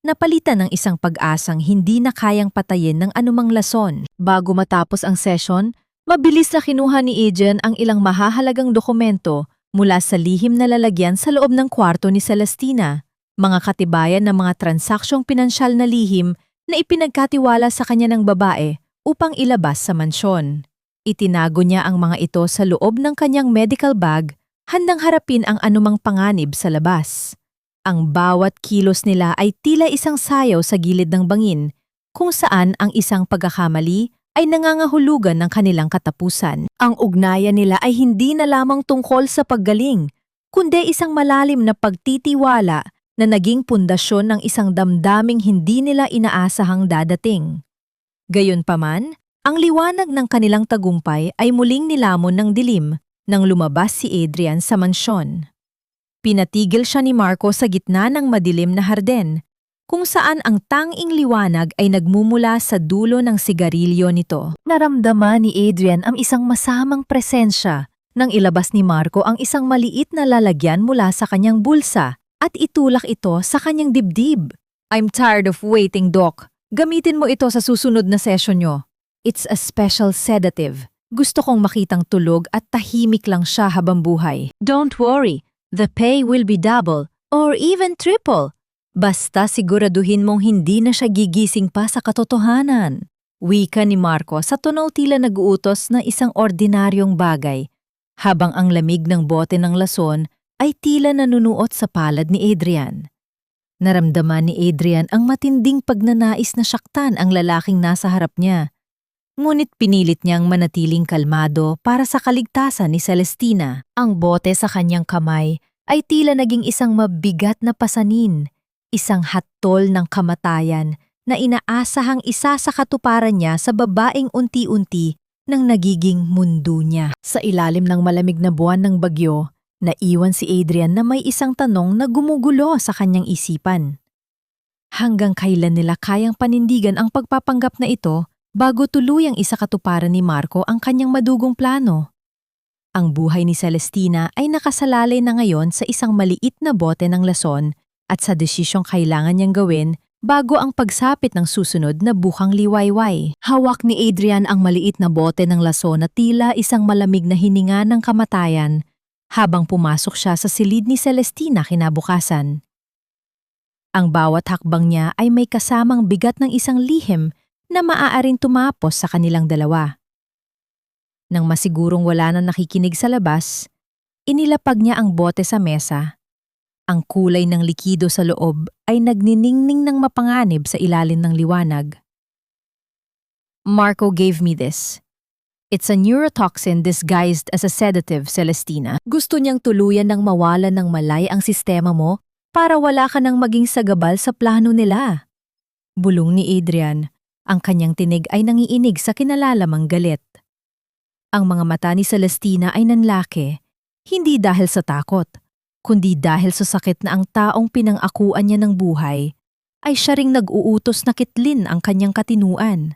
napalitan ng isang pag-asang hindi na kayang patayin ng anumang lason. Bago matapos ang session, mabilis na kinuha ni Adrian ang ilang mahahalagang dokumento mula sa lihim na lalagyan sa loob ng kwarto ni Celestina, mga katibayan ng mga transaksyong pinansyal na lihim na ipinagkatiwala sa kanya ng babae upang ilabas sa mansyon. Itinago niya ang mga ito sa loob ng kanyang medical bag, handang harapin ang anumang panganib sa labas. Ang bawat kilos nila ay tila isang sayaw sa gilid ng bangin, kung saan ang isang pagkakamali ay nangangahulugan ng kanilang katapusan. Ang ugnayan nila ay hindi na lamang tungkol sa paggaling, kundi isang malalim na pagtitiwala na naging pundasyon ng isang damdaming hindi nila inaasahang dadating. Gayunpaman, ang liwanag ng kanilang tagumpay ay muling nilamon ng dilim nang lumabas si Adrian sa mansyon. Pinatigil siya ni Marco sa gitna ng madilim na harden, kung saan ang tanging liwanag ay nagmumula sa dulo ng sigarilyo nito. Naramdaman ni Adrian ang isang masamang presensya nang ilabas ni Marco ang isang maliit na lalagyan mula sa kanyang bulsa at itulak ito sa kanyang dibdib. "I'm tired of waiting, Doc. Gamitin mo ito sa susunod na session nyo. It's a special sedative. Gusto kong makitang tulog at tahimik lang siya habang buhay." "Don't worry, the pay will be double or even triple. Basta siguraduhin mong hindi na siya gigising pa sa katotohanan." Wika ni Marco sa tunog tila nag-uutos na isang ordinaryong bagay, habang ang lamig ng bote ng lason ay tila nanunuot sa palad ni Adrian. Naramdaman ni Adrian ang matinding pagnanais na saktan ang lalaking nasa harap niya. Ngunit pinilit niyang manatiling kalmado para sa kaligtasan ni Celestina. Ang bote sa kanyang kamay ay tila naging isang mabigat na pasanin, isang hatol ng kamatayan na inaasahang isa sa katuparan niya sa babaeng unti-unti nang nagiging mundo niya. Sa ilalim ng malamig na buwan ng bagyo, naiwan si Adrian na may isang tanong na gumugulo sa kanyang isipan. Hanggang kailan nila kayang panindigan ang pagpapanggap na ito bago tuluyang isakatuparan ni Marco ang kanyang madugong plano? Ang buhay ni Celestina ay nakasalalay na ngayon sa isang maliit na bote ng lason at sa desisyong kailangan niyang gawin bago ang pagsapit ng susunod na bukang liwayway. Hawak ni Adrian ang maliit na bote ng lason na tila isang malamig na hininga ng kamatayan habang pumasok siya sa silid ni Celestina kinabukasan. Ang bawat hakbang niya ay may kasamang bigat ng isang lihim na maaaring tumapos sa kanilang dalawa. Nang masigurong wala nang nakikinig sa labas, inilapag niya ang bote sa mesa. Ang kulay ng likido sa loob ay nagniningning ng mapanganib sa ilalim ng liwanag. "Marco gave me this. It's a neurotoxin disguised as a sedative, Celestina. Gusto niyang tuluyan ng mawalan ng malay ang sistema mo para wala ka nang maging sagabal sa plano nila." Bulong ni Adrian. Ang kanyang tinig ay nangiinig sa kinalalamang galit. Ang mga mata ni Celestina ay nanlaki, hindi dahil sa takot, kundi dahil sa sakit na ang taong pinang-akuan niya ng buhay ay siya ring nag-uutos na kitlin ang kanyang katinuan.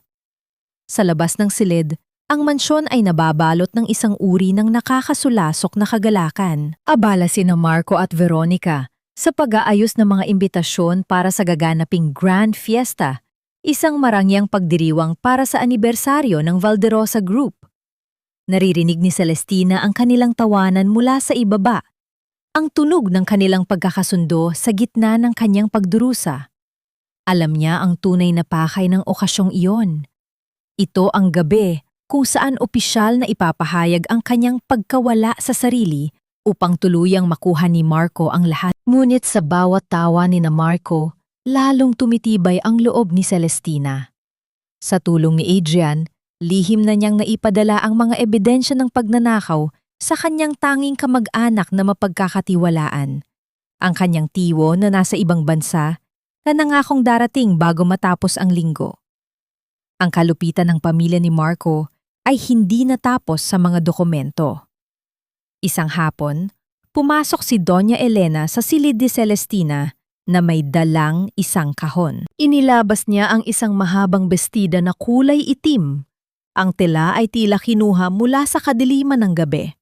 Sa labas ng silid, ang mansyon ay nababalot ng isang uri ng nakakasulasok na kagalakan. Abala sina Marco at Veronica sa pag-aayos ng mga imbitasyon para sa gaganaping Grand Fiesta, isang marangyang pagdiriwang para sa anibersaryo ng Valderosa Group. Naririnig ni Celestina ang kanilang tawanan mula sa ibaba, ang tunog ng kanilang pagkakasundo sa gitna ng kanyang pagdurusa. Alam niya ang tunay na pakay ng okasyong iyon. Ito ang gabi kung saan opisyal na ipapahayag ang kanyang pagkawala sa sarili upang tuluyang makuha ni Marco ang lahat. Ngunit sa bawat tawa ni na Marco, lalong tumitibay ang loob ni Celestina. Sa tulong ni Adrian, lihim na niyang naipadala ang mga ebidensya ng pagnanakaw sa kanyang tanging kamag-anak na mapagkakatiwalaan. Ang kanyang tiwo na nasa ibang bansa na nangakong darating bago matapos ang linggo. Ang kalupitan ng pamilya ni Marco ay hindi natapos sa mga dokumento. Isang hapon, pumasok si Doña Elena sa silid ni Celestina na may dalang isang kahon. Inilabas niya ang isang mahabang bestida na kulay itim. Ang tela ay tila kinuha mula sa kadiliman ng gabi.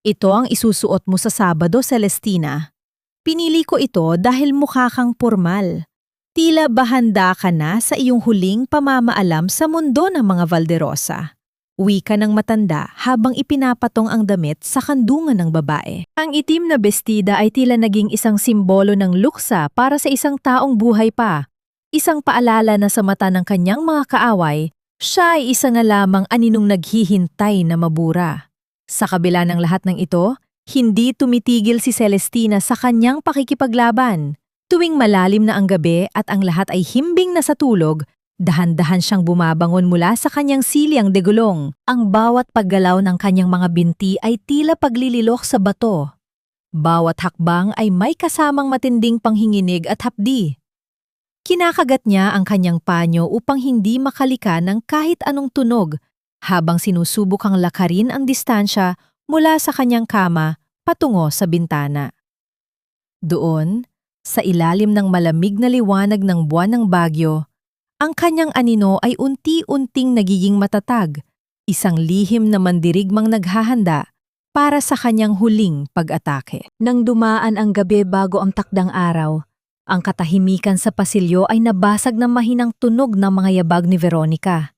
Ito ang isusuot mo sa Sabado, Celestina. Pinili ko ito dahil mukha kang pormal. Tila bahanda ka na sa iyong huling pamamaalam sa mundo ng mga Valderosa. Wika ng matanda habang ipinapatong ang damit sa kandungan ng babae. Ang itim na bestida ay tila naging isang simbolo ng luksa para sa isang taong buhay pa. Isang paalala na sa mata ng kanyang mga kaaway, siya ay isa na lamang aninong naghihintay na mabura. Sa kabila ng lahat ng ito, hindi tumitigil si Celestina sa kanyang pakikipaglaban. Tuwing malalim na ang gabi at ang lahat ay himbing na sa tulog, dahan-dahan siyang bumabangon mula sa kanyang silyang degulong. Ang bawat paggalaw ng kanyang mga binti ay tila paglililok sa bato. Bawat hakbang ay may kasamang matinding panghinginig at hapdi. Kinakagat niya ang kanyang panyo upang hindi makalika ng kahit anong tunog habang sinusubukang lakarin ang distansya mula sa kanyang kama patungo sa bintana. Doon, sa ilalim ng malamig na liwanag ng buwan ng Bagyo, ang kanyang anino ay unti-unting nagiging matatag, isang lihim na mandirigmang naghahanda para sa kanyang huling pag-atake. Nang dumaan ang gabi bago ang takdang araw, ang katahimikan sa pasilyo ay nabasag ng mahinang tunog ng mga yabag ni Veronica.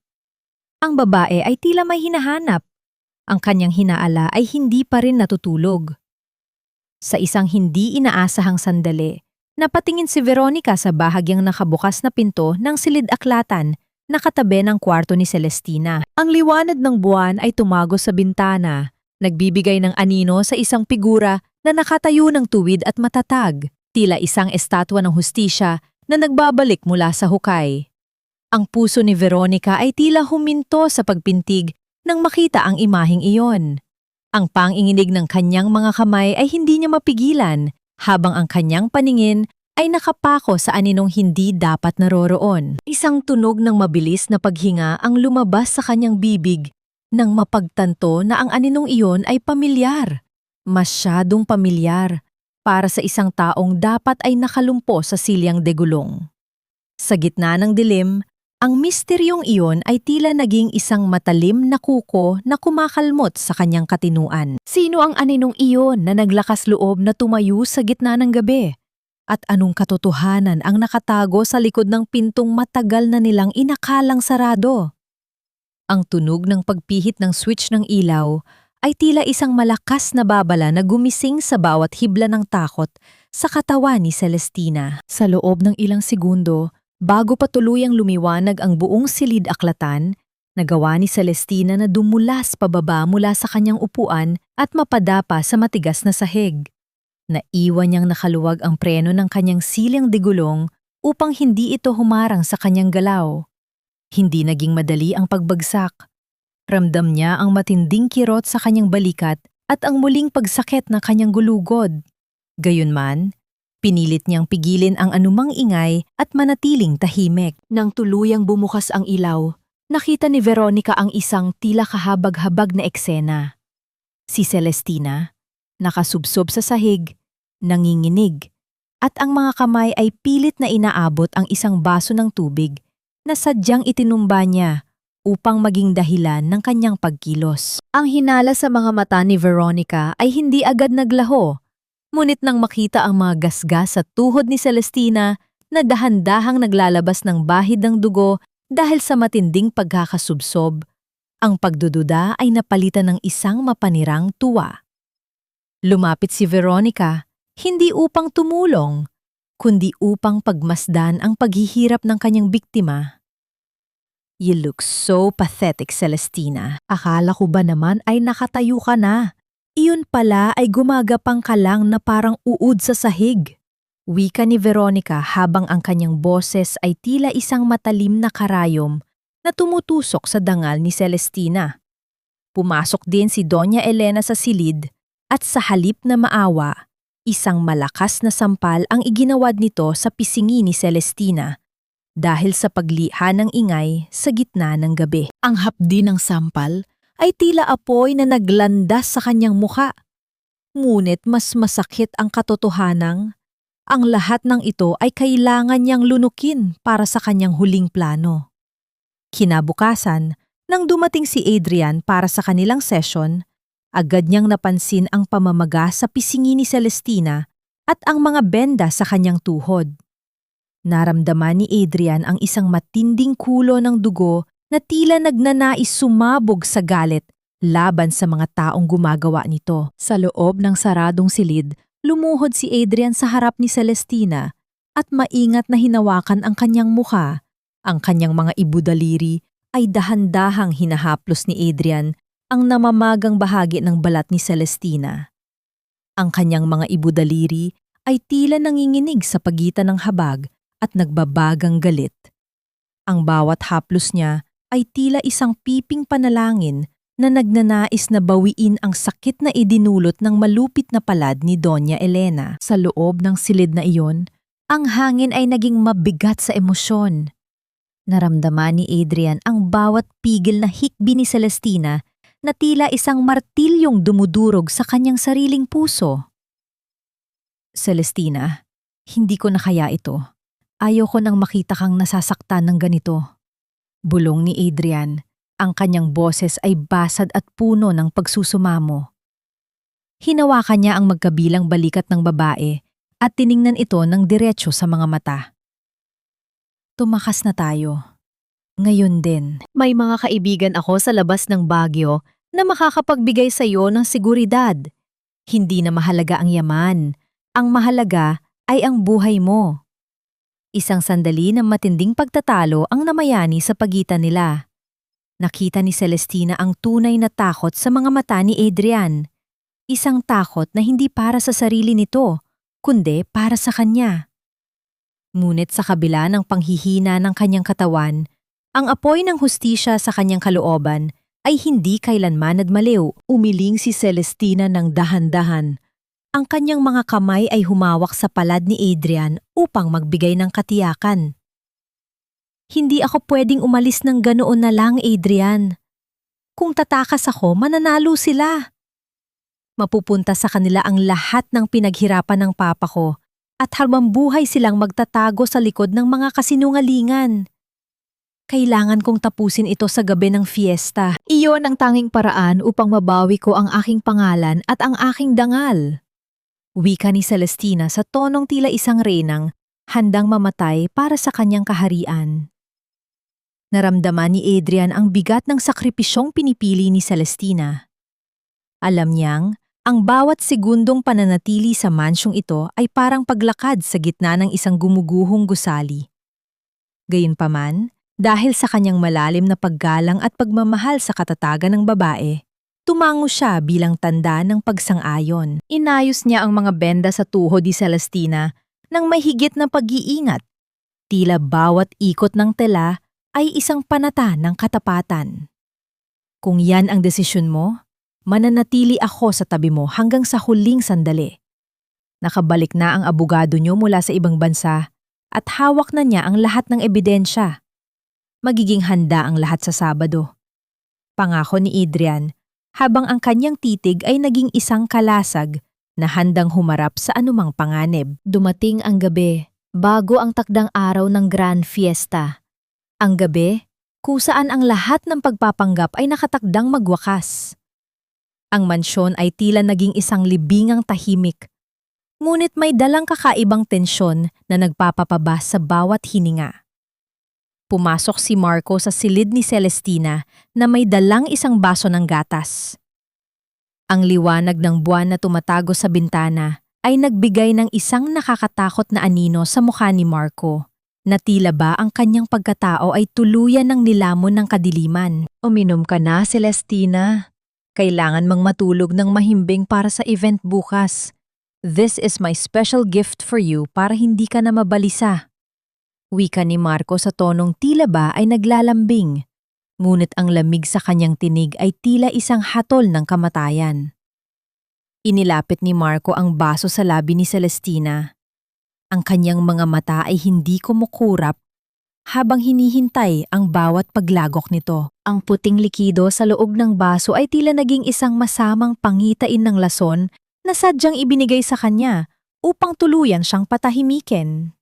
Ang babae ay tila may hinahanap. Ang kanyang hinaala ay hindi pa rin natutulog. Sa isang hindi inaasahang sandali, napatingin si Veronica sa bahagyang nakabukas na pinto ng silid-aklatan na katabi ng kwarto ni Celestina. Ang liwanag ng buwan ay tumago sa bintana, nagbibigay ng anino sa isang figura na nakatayo ng tuwid at matatag, tila isang estatwa ng hustisya na nagbabalik mula sa hukay. Ang puso ni Veronica ay tila huminto sa pagpintig nang makita ang imaheng iyon. Ang panginginig ng kanyang mga kamay ay hindi niya mapigilan, habang ang kanyang paningin ay nakapako sa aninong hindi dapat naroroon. Isang tunog ng mabilis na paghinga ang lumabas sa kanyang bibig nang mapagtanto na ang aninong iyon ay pamilyar. Masyadong pamilyar para sa isang taong dapat ay nakalumpo sa silyang degulong. Sa gitna ng dilim, ang misteryong iyon ay tila naging isang matalim na kuko na kumakalmot sa kanyang katinuan. Sino ang aninong iyon na naglakas loob na tumayo sa gitna ng gabi? At anong katotohanan ang nakatago sa likod ng pintong matagal na nilang inakalang sarado? Ang tunog ng pagpihit ng switch ng ilaw ay tila isang malakas na babala na gumising sa bawat hibla ng takot sa katawan ni Celestina. Sa loob ng ilang segundo, bago pa tuluyang lumiwanag ang buong silid-aklatan, nagawa ni Celestina na dumulas pababa mula sa kanyang upuan at mapadapa sa matigas na sahig. Naiwan niyang nakaluwag ang preno ng kanyang silyang digulong upang hindi ito humarang sa kanyang galaw. Hindi naging madali ang pagbagsak. Ramdam niya ang matinding kirot sa kanyang balikat at ang muling pagsakit ng kanyang gulugod. Gayunman, pinilit niyang pigilin ang anumang ingay at manatiling tahimik. Nang tuluyang bumukas ang ilaw, nakita ni Veronica ang isang tila kahabag-habag na eksena. Si Celestina, nakasubsob sa sahig, nanginginig, at ang mga kamay ay pilit na inaabot ang isang baso ng tubig na sadyang itinumba niya upang maging dahilan ng kanyang pagkilos. Ang hinala sa mga mata ni Veronica ay hindi agad naglaho, ngunit nang makita ang mga gasgas sa tuhod ni Celestina na dahan-dahang naglalabas ng bahid ng dugo dahil sa matinding pagkakasubsob, ang pagdududa ay napalitan ng isang mapanirang tuwa. Lumapit si Veronica, hindi upang tumulong, kundi upang pagmasdan ang paghihirap ng kanyang biktima. You look so pathetic, Celestina. Akala ko ba naman ay nakatayo ka na? Iyon pala ay gumagapang ka lang na parang uod sa sahig. Wika ni Veronica habang ang kanyang boses ay tila isang matalim na karayom na tumutusok sa dangal ni Celestina. Pumasok din si Doña Elena sa silid at sa halip na maawa, isang malakas na sampal ang iginawad nito sa pisingi ni Celestina dahil sa pagliha ng ingay sa gitna ng gabi. Ang hapdi ng sampal ay tila apoy na naglandas sa kanyang muka. Ngunit mas masakit ang katotohanang ang lahat ng ito ay kailangan niyang lunukin para sa kanyang huling plano. Kinabukasan, nang dumating si Adrian para sa kanilang session, agad niyang napansin ang pamamaga sa pisingi ni Celestina at ang mga benda sa kanyang tuhod. Naramdaman ni Adrian ang isang matinding kulo ng dugo na tila nagnanais sumabog sa galit laban sa mga taong gumagawa nito. Sa loob ng saradong silid, lumuhod si Adrian sa harap ni Celestina at maingat na hinawakan ang kanyang mukha. Ang kanyang mga ibudaliri ay dahan-dahang hinahaplos ni Adrian ang namamagang bahagi ng balat ni Celestina. Ang kanyang mga ibudaliri ay tila nanginginig sa pagitan ng habag at nagbabagang galit. Ang bawat haplos niya ay tila isang piping panalangin na nagnanais na bawiin ang sakit na idinulot ng malupit na palad ni Doña Elena. Sa loob ng silid na iyon, ang hangin ay naging mabigat sa emosyon. Naramdaman ni Adrian ang bawat pigil na hikbi ni Celestina na tila isang martilyong dumudurog sa kanyang sariling puso. Celestina, hindi ko na kaya ito. Ayoko nang makita kang nasasaktan ng ganito. Bulong ni Adrian, ang kanyang boses ay basad at puno ng pagsusumamo. Hinawakan niya ang magkabilang balikat ng babae at tiningnan ito ng diretso sa mga mata. Tumakas na tayo. Ngayon din, may mga kaibigan ako sa labas ng Baguio na makakapagbigay sa iyo ng seguridad. Hindi na mahalaga ang yaman. Ang mahalaga ay ang buhay mo. Isang sandali ng matinding pagtatalo ang namayani sa pagitan nila. Nakita ni Celestina ang tunay na takot sa mga mata ni Adrian. Isang takot na hindi para sa sarili nito, kundi para sa kanya. Ngunit sa kabila ng panghihina ng kanyang katawan, ang apoy ng hustisya sa kanyang kalooban ay hindi kailanman nagmaliw. Umiling si Celestina ng dahan-dahan. Ang kanyang mga kamay ay humawak sa palad ni Adrian upang magbigay ng katiyakan. Hindi ako pwedeng umalis ng ganoon na lang, Adrian. Kung tatakas ako, mananalo sila. Mapupunta sa kanila ang lahat ng pinaghirapan ng papa ko at halmambuhay silang magtatago sa likod ng mga kasinungalingan. Kailangan kong tapusin ito sa gabi ng fiesta. Iyon ang tanging paraan upang mabawi ko ang aking pangalan at ang aking dangal. Wika ni Celestina sa tonong tila isang reynang, handang mamatay para sa kanyang kaharian. Naramdaman ni Adrian ang bigat ng sakripisyong pinipili ni Celestina. Alam niyang, ang bawat segundong pananatili sa mansyong ito ay parang paglakad sa gitna ng isang gumuguhong gusali. Gayunpaman, dahil sa kanyang malalim na paggalang at pagmamahal sa katatagan ng babae, tumango siya bilang tanda ng pagsang-ayon. Inayos niya ang mga benda sa tuhod ni Celestina ng may higit na pag-iingat. Tila bawat ikot ng tela ay isang panata ng katapatan. Kung yan ang desisyon mo, mananatili ako sa tabi mo hanggang sa huling sandali. Nakabalik na ang abogado niyo mula sa ibang bansa at hawak na niya ang lahat ng ebidensya. Magiging handa ang lahat sa Sabado. Pangako ni Adrian, habang ang kanyang titig ay naging isang kalasag na handang humarap sa anumang panganib. Dumating ang gabi, bago ang takdang araw ng Grand Fiesta. Ang gabi, kung saan ang lahat ng pagpapanggap ay nakatakdang magwakas. Ang mansyon ay tila naging isang libingang tahimik, ngunit may dalang kakaibang tensyon na nagpapapaba sa bawat hininga. Pumasok si Marco sa silid ni Celestina na may dalang isang baso ng gatas. Ang liwanag ng buwan na tumatago sa bintana ay nagbigay ng isang nakakatakot na anino sa mukha ni Marco, na tila ba ang kanyang pagkatao ay tuluyan ng nilamon ng kadiliman. Uminom ka na, Celestina. Kailangan mang matulog ng mahimbing para sa event bukas. This is my special gift for you para hindi ka na mabalisa. Wika ni Marco sa tonong tila ba ay naglalambing, ngunit ang lamig sa kanyang tinig ay tila isang hatol ng kamatayan. Inilapit ni Marco ang baso sa labi ni Celestina. Ang kanyang mga mata ay hindi kumukurap habang hinihintay ang bawat paglagok nito. Ang puting likido sa loob ng baso ay tila naging isang masamang pangitain ng lason na sadyang ibinigay sa kanya upang tuluyan siyang patahimikin.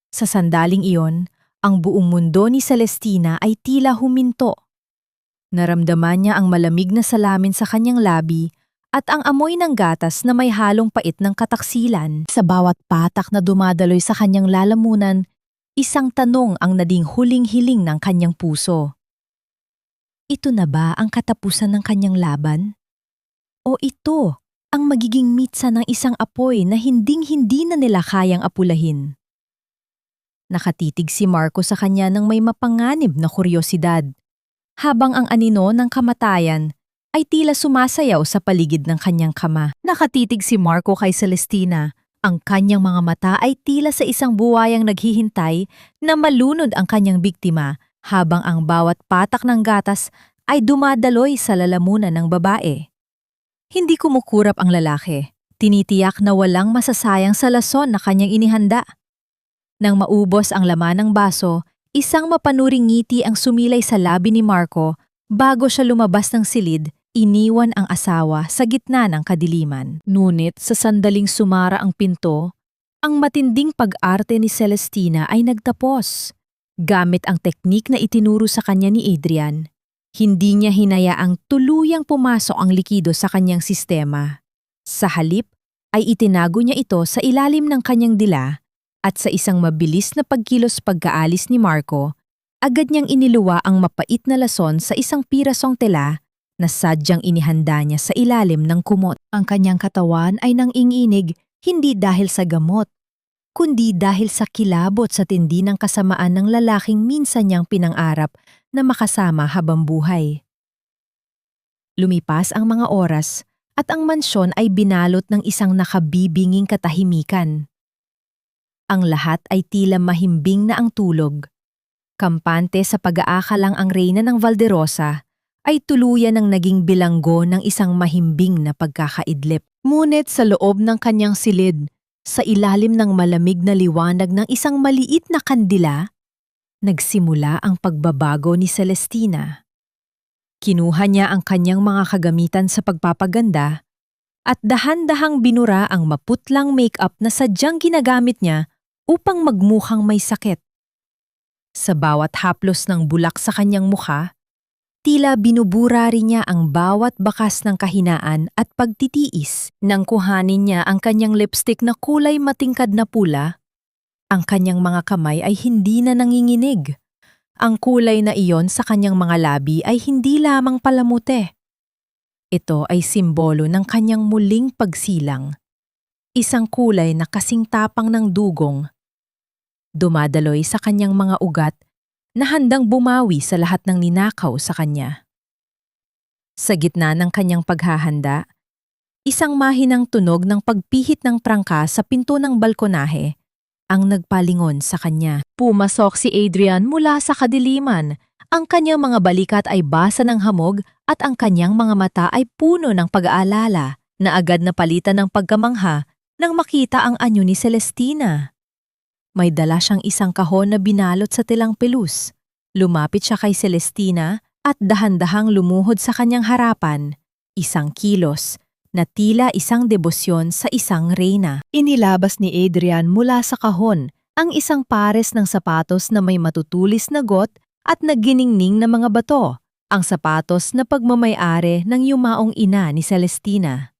Sa sandaling iyon, ang buong mundo ni Celestina ay tila huminto. Naramdaman niya ang malamig na salamin sa kanyang labi at ang amoy ng gatas na may halong pait ng kataksilan. Sa bawat patak na dumadaloy sa kanyang lalamunan, isang tanong ang naging huling hiling ng kanyang puso. Ito na ba ang katapusan ng kanyang laban? O ito ang magiging mitsa ng isang apoy na hinding-hindi na nila kayang apulahin? Nakatitig si Marco sa kanya ng may mapanganib na kuryosidad, habang ang anino ng kamatayan ay tila sumasayaw sa paligid ng kanyang kama. Nakatitig si Marco kay Celestina, ang kanyang mga mata ay tila sa isang buwayang naghihintay na malunod ang kanyang biktima, habang ang bawat patak ng gatas ay dumadaloy sa lalamunan ng babae. Hindi kumukurap ang lalaki, tinitiyak na walang masasayang sa lason na kanyang inihanda. Nang maubos ang laman ng baso, isang mapanuring ngiti ang sumilay sa labi ni Marco. Bago siya lumabas ng silid, iniwan ang asawa sa gitna ng kadiliman. Ngunit sa sandaling sumara ang pinto, ang matinding pag-arte ni Celestina ay nagtapos. Gamit ang teknik na itinuro sa kanya ni Adrian, hindi niya hinayaang tuluyang pumasok ang likido sa kanyang sistema. Sa halip, ay itinago niya ito sa ilalim ng kanyang dila. At sa isang mabilis na pagkilos pagkaalis ni Marco, agad niyang iniluwa ang mapait na lason sa isang pirasong tela na sadyang inihanda niya sa ilalim ng kumot. Ang kanyang katawan ay nanginginig hindi dahil sa gamot, kundi dahil sa kilabot sa tindi ng kasamaan ng lalaking minsan niyang pinangarap na makasama habang buhay. Lumipas ang mga oras at ang mansyon ay binalot ng isang nakabibinging katahimikan. Ang lahat ay tila mahimbing na ang tulog. Kampante sa pag-aakalang ang reyna ng Valderosa ay tuluyan ng naging bilanggo ng isang mahimbing na pagkakaidlip. Ngunit sa loob ng kanyang silid, sa ilalim ng malamig na liwanag ng isang maliit na kandila, nagsimula ang pagbabago ni Celestina. Kinuha niya ang kanyang mga kagamitan sa pagpapaganda at dahan-dahang binura ang maputlang make-up na sadyang ginagamit niya upang magmukhang may sakit. Sa bawat haplos ng bulak sa kanyang mukha, tila binubura rin niya ang bawat bakas ng kahinaan at pagtitiis. Nang kuhanin niya ang kanyang lipstick na kulay matingkad na pula, ang kanyang mga kamay ay hindi na nanginginig. Ang kulay na iyon sa kanyang mga labi ay hindi lamang palamute. Ito ay simbolo ng kanyang muling pagsilang. Isang kulay na kasing tapang ng dugong, dumadaloy sa kanyang mga ugat na handang bumawi sa lahat ng ninakaw sa kanya. Sa gitna ng kanyang paghahanda, isang mahinang tunog ng pagpihit ng prangka sa pinto ng balkonahe ang nagpalingon sa kanya. Pumasok si Adrian mula sa kadiliman. Ang kanyang mga balikat ay basa ng hamog at ang kanyang mga mata ay puno ng pag-aalala na agad na palitan ng pagkamangha nang makita ang anyo ni Celestina. May dala siyang isang kahon na binalot sa tilang pelus. Lumapit siya kay Celestina at dahan-dahang lumuhod sa kanyang harapan. Isang kilos na tila isang debosyon sa isang reyna.
Inilabas ni Adrian mula sa kahon ang isang pares ng sapatos na may matutulis na got at nagginingning na mga bato, ang sapatos na pagmamay-ari ng yumaong ina ni Celestina.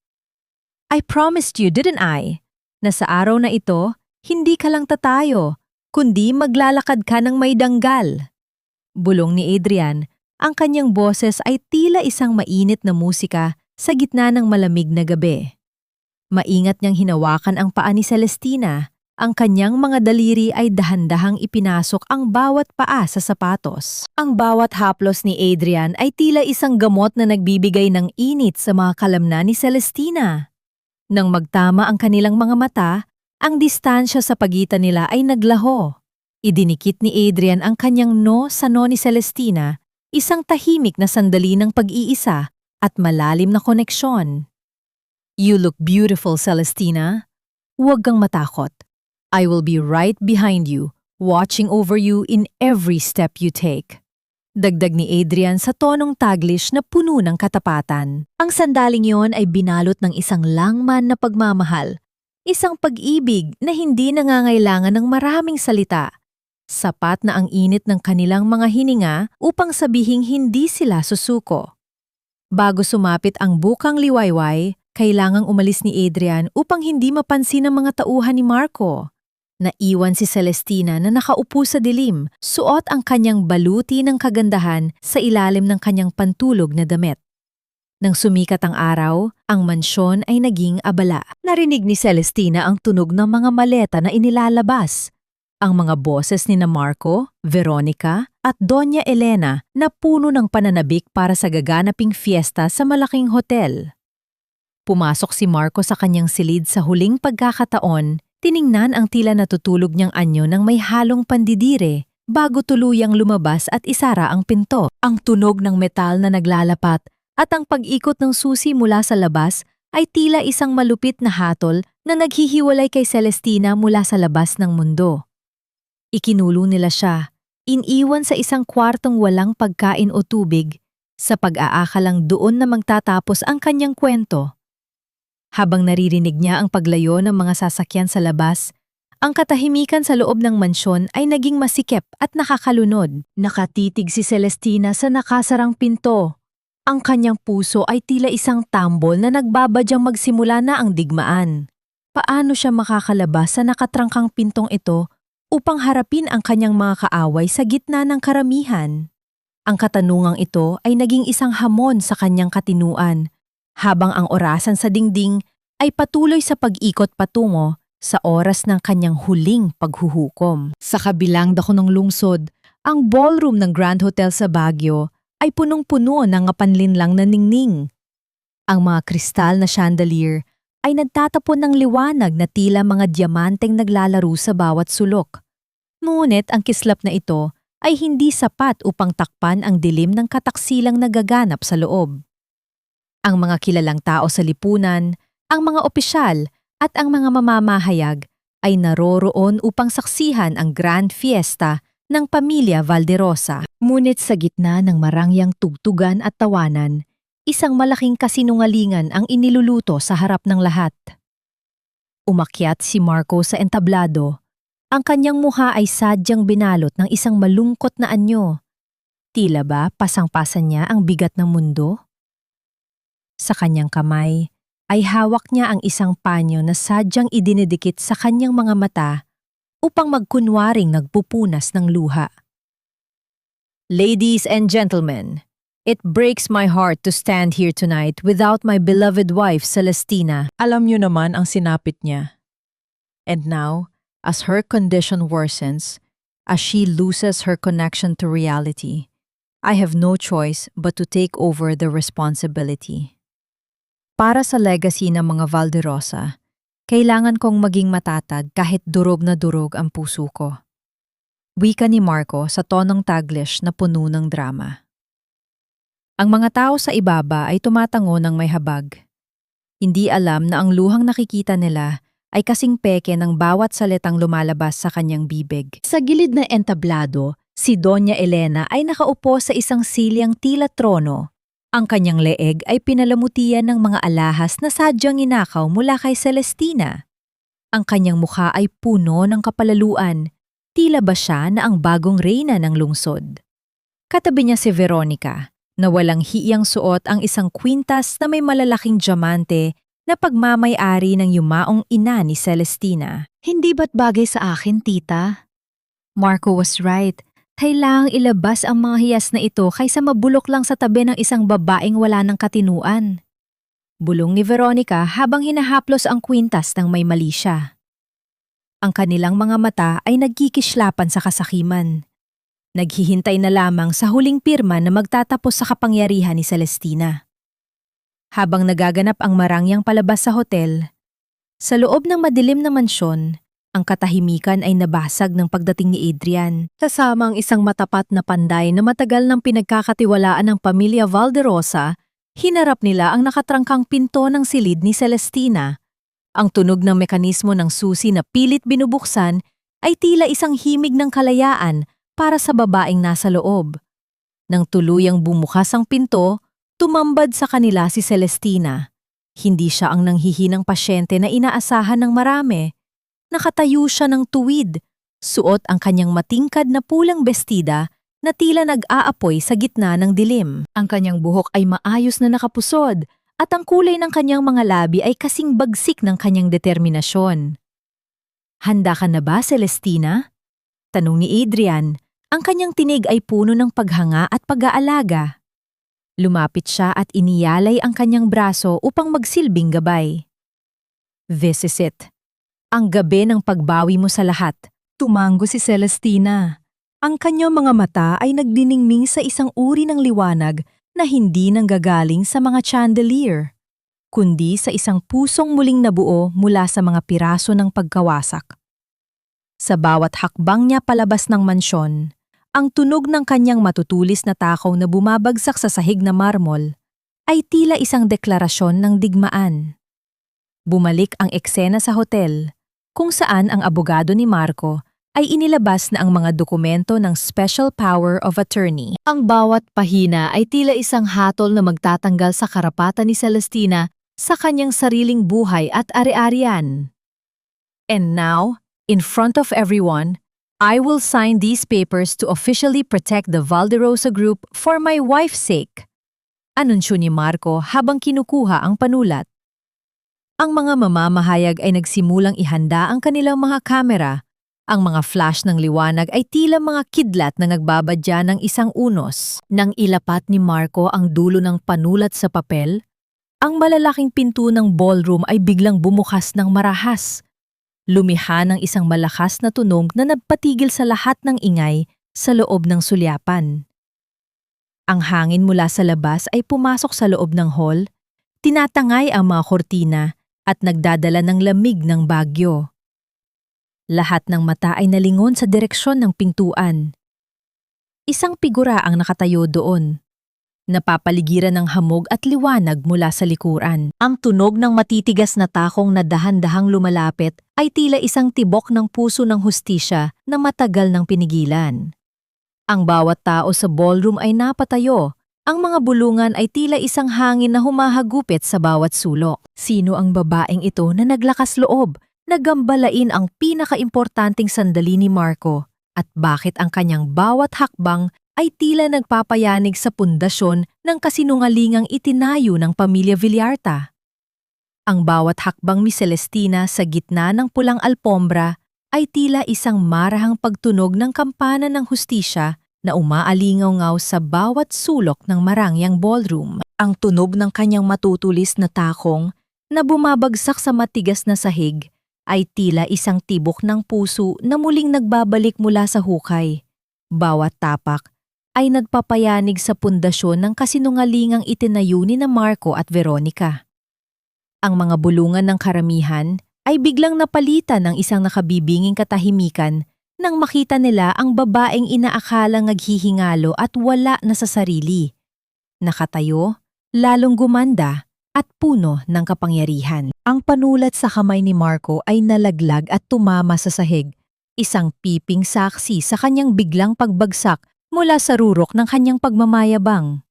I promised you, didn't I, na sa araw na ito, hindi ka lang tatayo, kundi maglalakad ka ng may danggal. Bulong ni Adrian, ang kanyang boses ay tila isang mainit na musika sa gitna ng malamig na gabi. Maingat niyang hinawakan ang paa ni Celestina, ang kanyang mga daliri ay dahan-dahang ipinasok ang bawat paa sa sapatos. Ang bawat haplos ni Adrian ay tila isang gamot na nagbibigay ng init sa mga kalamnan ni Celestina. Nang magtama ang kanilang mga mata, ang distansya sa pagitan nila ay naglaho. Idinikit ni Adrian ang kanyang no sa no ni Celestina, isang tahimik na sandali ng pag-iisa at malalim na koneksyon. You look beautiful, Celestina. Huwag kang matakot. I will be right behind you, watching over you in every step you take. Dagdag ni Adrian sa tonong Taglish na puno ng katapatan. Ang sandaling yon ay binalot ng isang langman na pagmamahal, isang pag-ibig na hindi nangangailangan ng maraming salita. Sapat na ang init ng kanilang mga hininga upang sabihing hindi sila susuko. Bago sumapit ang bukang liwayway, kailangang umalis ni Adrian upang hindi mapansin ng mga tauhan ni Marco. Naiwan si Celestina na nakaupo sa dilim, suot ang kanyang baluti ng kagandahan sa ilalim ng kanyang pantulog na damit. Nang sumikat ang araw, ang mansyon ay naging abala. Narinig ni Celestina ang tunog ng mga maleta na inilalabas. Ang mga boses ni na Marco, Veronica at Doña Elena na puno ng pananabik para sa gaganaping fiesta sa malaking hotel. Pumasok si Marco sa kanyang silid sa huling pagkakataon. Tiningnan ang tila natutulog niyang anyo ng may halong pandidire bago tuluyang lumabas at isara ang pinto. Ang tunog ng metal na naglalapat at ang pag-ikot ng susi mula sa labas ay tila isang malupit na hatol na naghihiwalay kay Celestina mula sa labas ng mundo. Ikinulo nila siya, iniwan sa isang kwartong walang pagkain o tubig, sa pag-aakalang doon na magtatapos ang kanyang kwento. Habang naririnig niya ang paglayo ng mga sasakyan sa labas, ang katahimikan sa loob ng mansyon ay naging masikip at nakakalunod. Nakatitig si Celestina sa nakasarang pinto. Ang kanyang puso ay tila isang tambol na nagbabadyang magsimula na ang digmaan. Paano siya makakalabas sa nakatrangkang pintong ito upang harapin ang kanyang mga kaaway sa gitna ng karamihan? Ang katanungang ito ay naging isang hamon sa kanyang katinuan, habang ang orasan sa dingding ay patuloy sa pag-ikot patungo sa oras ng kanyang huling paghuhukom. Sa kabilang dako ng lungsod, ang ballroom ng Grand Hotel sa Baguio ay punong-puno ng kapanlinlang na ningning. Ang mga kristal na chandelier ay nagtatapon ng liwanag na tila mga diamanteng naglalaro sa bawat sulok. Ngunit ang kislap na ito ay hindi sapat upang takpan ang dilim ng kataksilang nagaganap sa loob. Ang mga kilalang tao sa lipunan, ang mga opisyal at ang mga mamamahayag ay naroroon upang saksihan ang grand fiesta ng pamilya Valderosa. Ngunit sa gitna ng marangyang tugtugan at tawanan, isang malaking kasinungalingan ang iniluluto sa harap ng lahat. Umakyat si Marco sa entablado. Ang kanyang mukha ay sadyang binalot ng isang malungkot na anyo. Tila ba pasang-pasan niya ang bigat ng mundo? Sa kanyang kamay ay hawak niya ang isang panyo na sadyang idinidikit sa kanyang mga mata upang magkunwaring nagpupunas ng luha. Ladies and gentlemen, it breaks my heart to stand here tonight without my beloved wife Celestina. Alam niyo naman ang sinapit niya. And now, as her condition worsens, as she loses her connection to reality, I have no choice but to take over the responsibility. Para sa legacy ng mga Valderosa, kailangan kong maging matatag kahit durog na durog ang puso ko. Wika ni Marco sa tonong Taglish na puno ng drama. Ang mga tao sa ibaba ay tumatango ng may habag. Hindi alam na ang luhang nakikita nila ay kasing peke ng bawat salitang lumalabas sa kanyang bibig. Sa gilid na entablado, si Doña Elena ay nakaupo sa isang silyang tila trono, Ang kanyang leeg ay pinalamutian ng mga alahas na sadyang inakaw mula kay Celestina. Ang kanyang mukha ay puno ng kapalaluan, tila ba siya na ang bagong reyna ng lungsod. Katabi niya si Veronica, na walang hiyang suot ang isang kwintas na may malalaking diamante na pagmamay-ari ng yumaong ina ni Celestina.
Hindi ba't bagay sa akin, tita?
Marco was right. Kailangang ilabas ang mga hiyas na ito kaysa mabulok lang sa tabi ng isang babaeng wala ng katinuan. Bulong ni Veronica habang hinahaplos ang kwintas ng may mali siya. Ang kanilang mga mata ay nagkikislapan sa kasakiman. Naghihintay na lamang sa huling pirma na magtatapos sa kapangyarihan ni Celestina. Habang nagaganap ang marangyang palabas sa hotel, sa loob ng madilim na mansyon, ang katahimikan ay nabasag ng pagdating ni Adrian. Kasama ang isang matapat na panday na matagal nang pinagkakatiwalaan ng pamilya Valderosa, hinarap nila ang nakatrangkang pinto ng silid ni Celestina. Ang tunog ng mekanismo ng susi na pilit binubuksan ay tila isang himig ng kalayaan para sa babaeng nasa loob. Nang tuluyang bumukas ang pinto, tumambad sa kanila si Celestina. Hindi siya ang nanghihinang pasyente na inaasahan ng marami. Nakatayo siya ng tuwid, suot ang kanyang matingkad na pulang bestida na tila nag-aapoy sa gitna ng dilim. Ang kanyang buhok ay maayos na nakapusod at ang kulay ng kanyang mga labi ay kasing bagsik ng kanyang determinasyon. "Handa ka na ba, Celestina?" Tanong ni Adrian. Ang kanyang tinig ay puno ng paghanga at pag-aalaga. Lumapit siya at iniyalay ang kanyang braso upang magsilbing gabay. "This is it. Ang gabi ng pagbawi mo sa lahat." Tumango si Celestina. Ang kanyang mga mata ay nagdiningning sa isang uri ng liwanag na hindi nanggagaling sa mga chandelier, kundi sa isang pusong muling nabuo mula sa mga piraso ng pagkawasak. Sa bawat hakbang niya palabas ng mansyon, ang tunog ng kanyang matutulis na takaw na bumabagsak sa sahig na marmol ay tila isang deklarasyon ng digmaan. Bumalik ang eksena sa hotel, kung saan ang abogado ni Marco ay inilabas na ang mga dokumento ng Special Power of Attorney.
Ang bawat pahina ay tila isang hatol na magtatanggal sa karapatan ni Celestina sa kanyang sariling buhay at ari-arian.
"And now, in front of everyone, I will sign these papers to officially protect the Valderosa Group for my wife's sake," anunsyo ni Marco habang kinukuha ang panulat. Ang mga mamamahayag ay nagsimulang ihanda ang kanilang mga kamera. Ang mga flash ng liwanag ay tila mga kidlat na nagbabadya ng isang unos. Nang ilapat ni Marco ang dulo ng panulat sa papel, ang malalaking pinto ng ballroom ay biglang bumukas ng marahas. Lumiha ng isang malakas na tunog na nagpatigil sa lahat ng ingay sa loob ng sulyapan. Ang hangin mula sa labas ay pumasok sa loob ng hall, tinatangay ang mga kortina at nagdadala ng lamig ng bagyo. Lahat ng mata ay nalingon sa direksyon ng pintuan. Isang figura ang nakatayo doon. Napapaligiran ng hamog at liwanag mula sa likuran. Ang tunog ng matitigas na takong na dahan-dahang lumalapit ay tila isang tibok ng puso ng hustisya na matagal nang pinigilan. Ang bawat tao sa ballroom ay napatayo. Ang mga bulungan ay tila isang hangin na humahagupit sa bawat sulok. Sino ang babaeng ito na naglakas loob, nagambalain ang pinakaimportanteng sandali ni Marco, at bakit ang kanyang bawat hakbang ay tila nagpapayanig sa pundasyon ng kasinungalingang itinayo ng pamilya Villarta? Ang bawat hakbang ni Celestina sa gitna ng pulang alpombra ay tila isang marahang pagtunog ng kampana ng hustisya na umaalingaw-ngaw sa bawat sulok ng marangyang ballroom. Ang tunog ng kanyang matutulis na takong na bumabagsak sa matigas na sahig ay tila isang tibok ng puso na muling nagbabalik mula sa hukay. Bawat tapak ay nagpapayanig sa pundasyon ng kasinungalingang itinayo ni na Marco at Veronica. Ang mga bulungan ng karamihan ay biglang napalitan ng isang nakabibinging katahimikan nang makita nila ang babaeng inaakalang naghihingalo at wala na sa sarili. Nakatayo, lalong gumanda at puno ng kapangyarihan. Ang panulat sa kamay ni Marco ay nalaglag at tumama sa sahig, isang piping saksi sa kanyang biglang pagbagsak mula sa rurok ng kanyang pagmamayabang.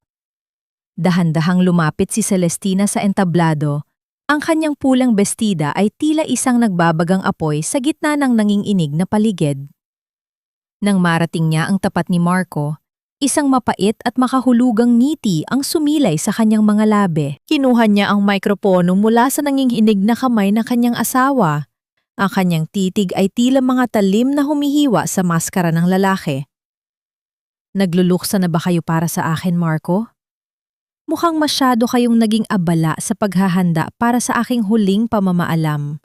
Dahan-dahang lumapit si Celestina sa entablado. Ang kanyang pulang bestida ay tila isang nagbabagang apoy sa gitna ng nanginginig na paligid. Nang marating niya ang tapat ni Marco, isang mapait at makahulugang ngiti ang sumilay sa kanyang mga labi. Kinuha niya ang mikropono mula sa nanginginig na kamay ng kanyang asawa. Ang kanyang titig ay tila mga talim na humihiwa sa maskara ng lalaki. Nagluluksa na ba kayo para sa akin, Marco? Mukhang masyado kayong naging abala sa paghahanda para sa aking huling pamamaalam.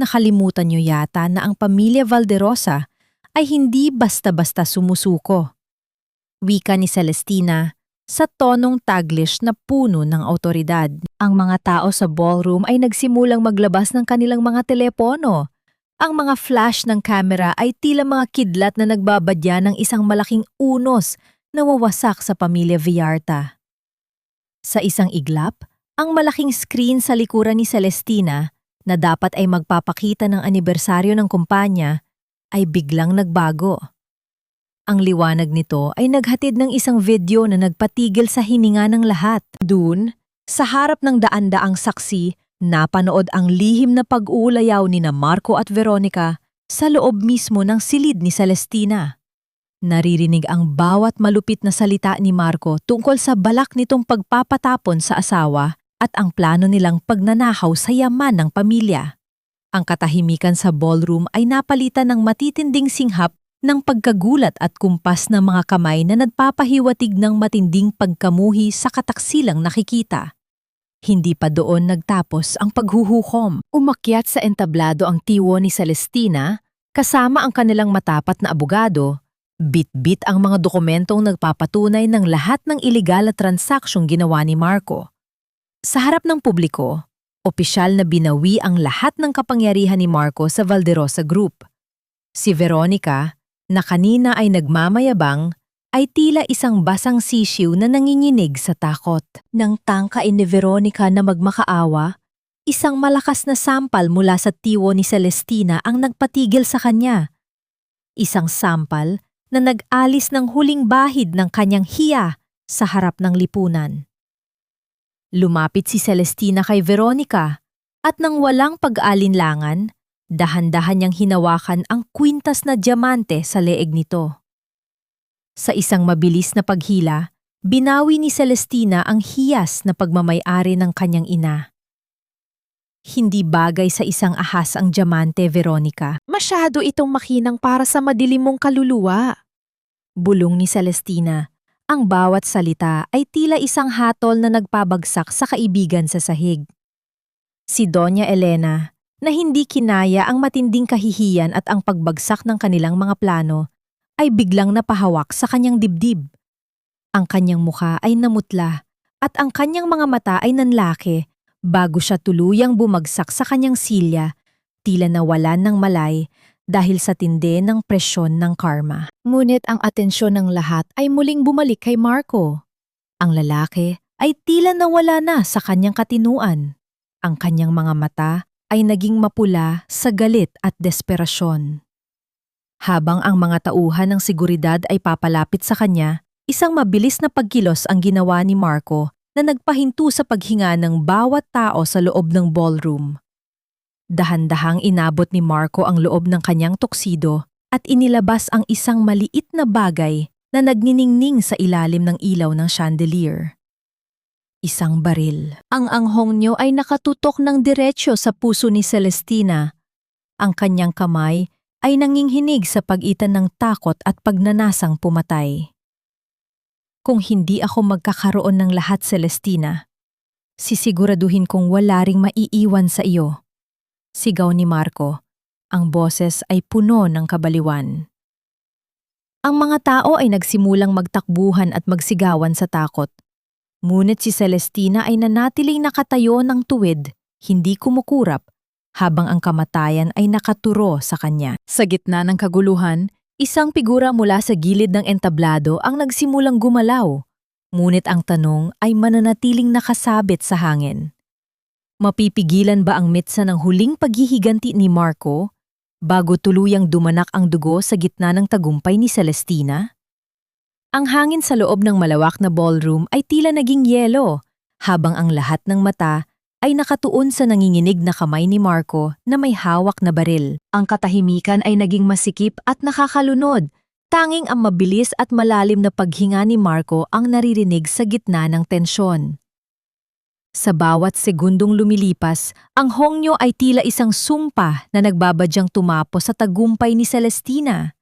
Nakalimutan niyo yata na ang pamilya Valderosa ay hindi basta-basta sumusuko. Wika ni Celestina sa tonong Taglish na puno ng awtoridad. Ang mga tao sa ballroom ay nagsimulang maglabas ng kanilang mga telepono. Ang mga flash ng kamera ay tila mga kidlat na nagbabadya ng isang malaking unos na wawasak sa pamilya Villarta. Sa isang iglap, ang malaking screen sa likuran ni Celestina na dapat ay magpapakita ng anibersaryo ng kumpanya ay biglang nagbago. Ang liwanag nito ay naghatid ng isang video na nagpatigil sa hininga ng lahat. Doon, sa harap ng daan-daang saksi, napanood ang lihim na pag-uulayaw ni Marco at Veronica sa loob mismo ng silid ni Celestina. Naririnig ang bawat malupit na salita ni Marco tungkol sa balak nitong pagpapatapon sa asawa at ang plano nilang pagnanakaw sa yaman ng pamilya. Ang katahimikan sa ballroom ay napalitan ng matitinding singhap ng pagkagulat at kumpas ng mga kamay na nagpapahiwatig ng matinding pagkamuhi sa kataksilang nakikita. Hindi pa doon nagtapos ang paghuhukom. Umakyat sa entablado ang tiwo ni Celestina kasama ang kanilang matapat na abogado. Bit-bit ang mga dokumentong nagpapatunay ng lahat ng iligal na transaksyong ginawa ni Marco. Sa harap ng publiko, opisyal na binawi ang lahat ng kapangyarihan ni Marco sa Valderosa Group. Si Veronica, na kanina ay nagmamayabang, ay tila isang basang sisiw na nanginginig sa takot. Nang tangkain ni Veronica na magmakaawa, isang malakas na sampal mula sa tiwo ni Celestina ang nagpatigil sa kanya. Isang sampal na nag-alis ng huling bahid ng kanyang hiya sa harap ng lipunan. Lumapit si Celestina kay Veronica at nang walang pag-alinlangan, dahan-dahan niyang hinawakan ang kwintas na diamante sa leeg nito. Sa isang mabilis na paghila, binawi ni Celestina ang hiyas na pagmamay-ari ng kanyang ina. Hindi bagay sa isang ahas ang diamante, Veronica. Masyado itong makinang para sa madilim mong kaluluwa. Bulong ni Celestina. Ang bawat salita ay tila isang hatol na nagpabagsak sa kaibigan sa sahig. Si Doña Elena, na hindi kinaya ang matinding kahihiyan at ang pagbagsak ng kanilang mga plano, ay biglang napahawak sa kanyang dibdib. Ang kanyang mukha ay namutla at ang kanyang mga mata ay nanlaki bago siya tuluyang bumagsak sa kanyang silya, tila nawalan ng malay dahil sa tindi ng presyon ng karma. Ngunit ang atensyon ng lahat ay muling bumalik kay Marco. Ang lalaki ay tila nawala na sa kanyang katinuan. Ang kanyang mga mata ay naging mapula sa galit at desperasyon. Habang ang mga tauhan ng seguridad ay papalapit sa kanya, isang mabilis na pagkilos ang ginawa ni Marco na nagpahinto sa paghinga ng bawat tao sa loob ng ballroom. Dahan-dahang inabot ni Marco ang loob ng kanyang tuksido at inilabas ang isang maliit na bagay na nagniningning sa ilalim ng ilaw ng chandelier. Isang baril. Ang anghong niyo ay nakatutok ng diretsyo sa puso ni Celestina. Ang kanyang kamay ay nanginghinig sa pagitan ng takot at pagnanasang pumatay. Kung hindi ako magkakaroon ng lahat, Celestina, sisiguraduhin kong wala ring maiiwan sa iyo. Sigaw ni Marco. Ang boses ay puno ng kabaliwan. Ang mga tao ay nagsimulang magtakbuhan at magsigawan sa takot. Ngunit si Celestina ay nanatiling nakatayo ng tuwid, hindi kumukurap, habang ang kamatayan ay nakaturo sa kanya. Sa gitna ng kaguluhan, isang figura mula sa gilid ng entablado ang nagsimulang gumalaw. Ngunit ang tanong ay mananatiling nakasabit sa hangin. Mapipigilan ba ang mitsa ng huling paghihiganti ni Marco bago tuluyang dumanak ang dugo sa gitna ng tagumpay ni Celestina? Ang hangin sa loob ng malawak na ballroom ay tila naging yelo, habang ang lahat ng mata ay nakatuon sa nanginginig na kamay ni Marco na may hawak na baril. Ang katahimikan ay naging masikip at nakakalunod. Tanging ang mabilis at malalim na paghinga ni Marco ang naririnig sa gitna ng tensyon. Sa bawat segundong lumilipas, ang hongyo ay tila isang sumpa na nagbabadyang tumapo sa tagumpay ni Celestina.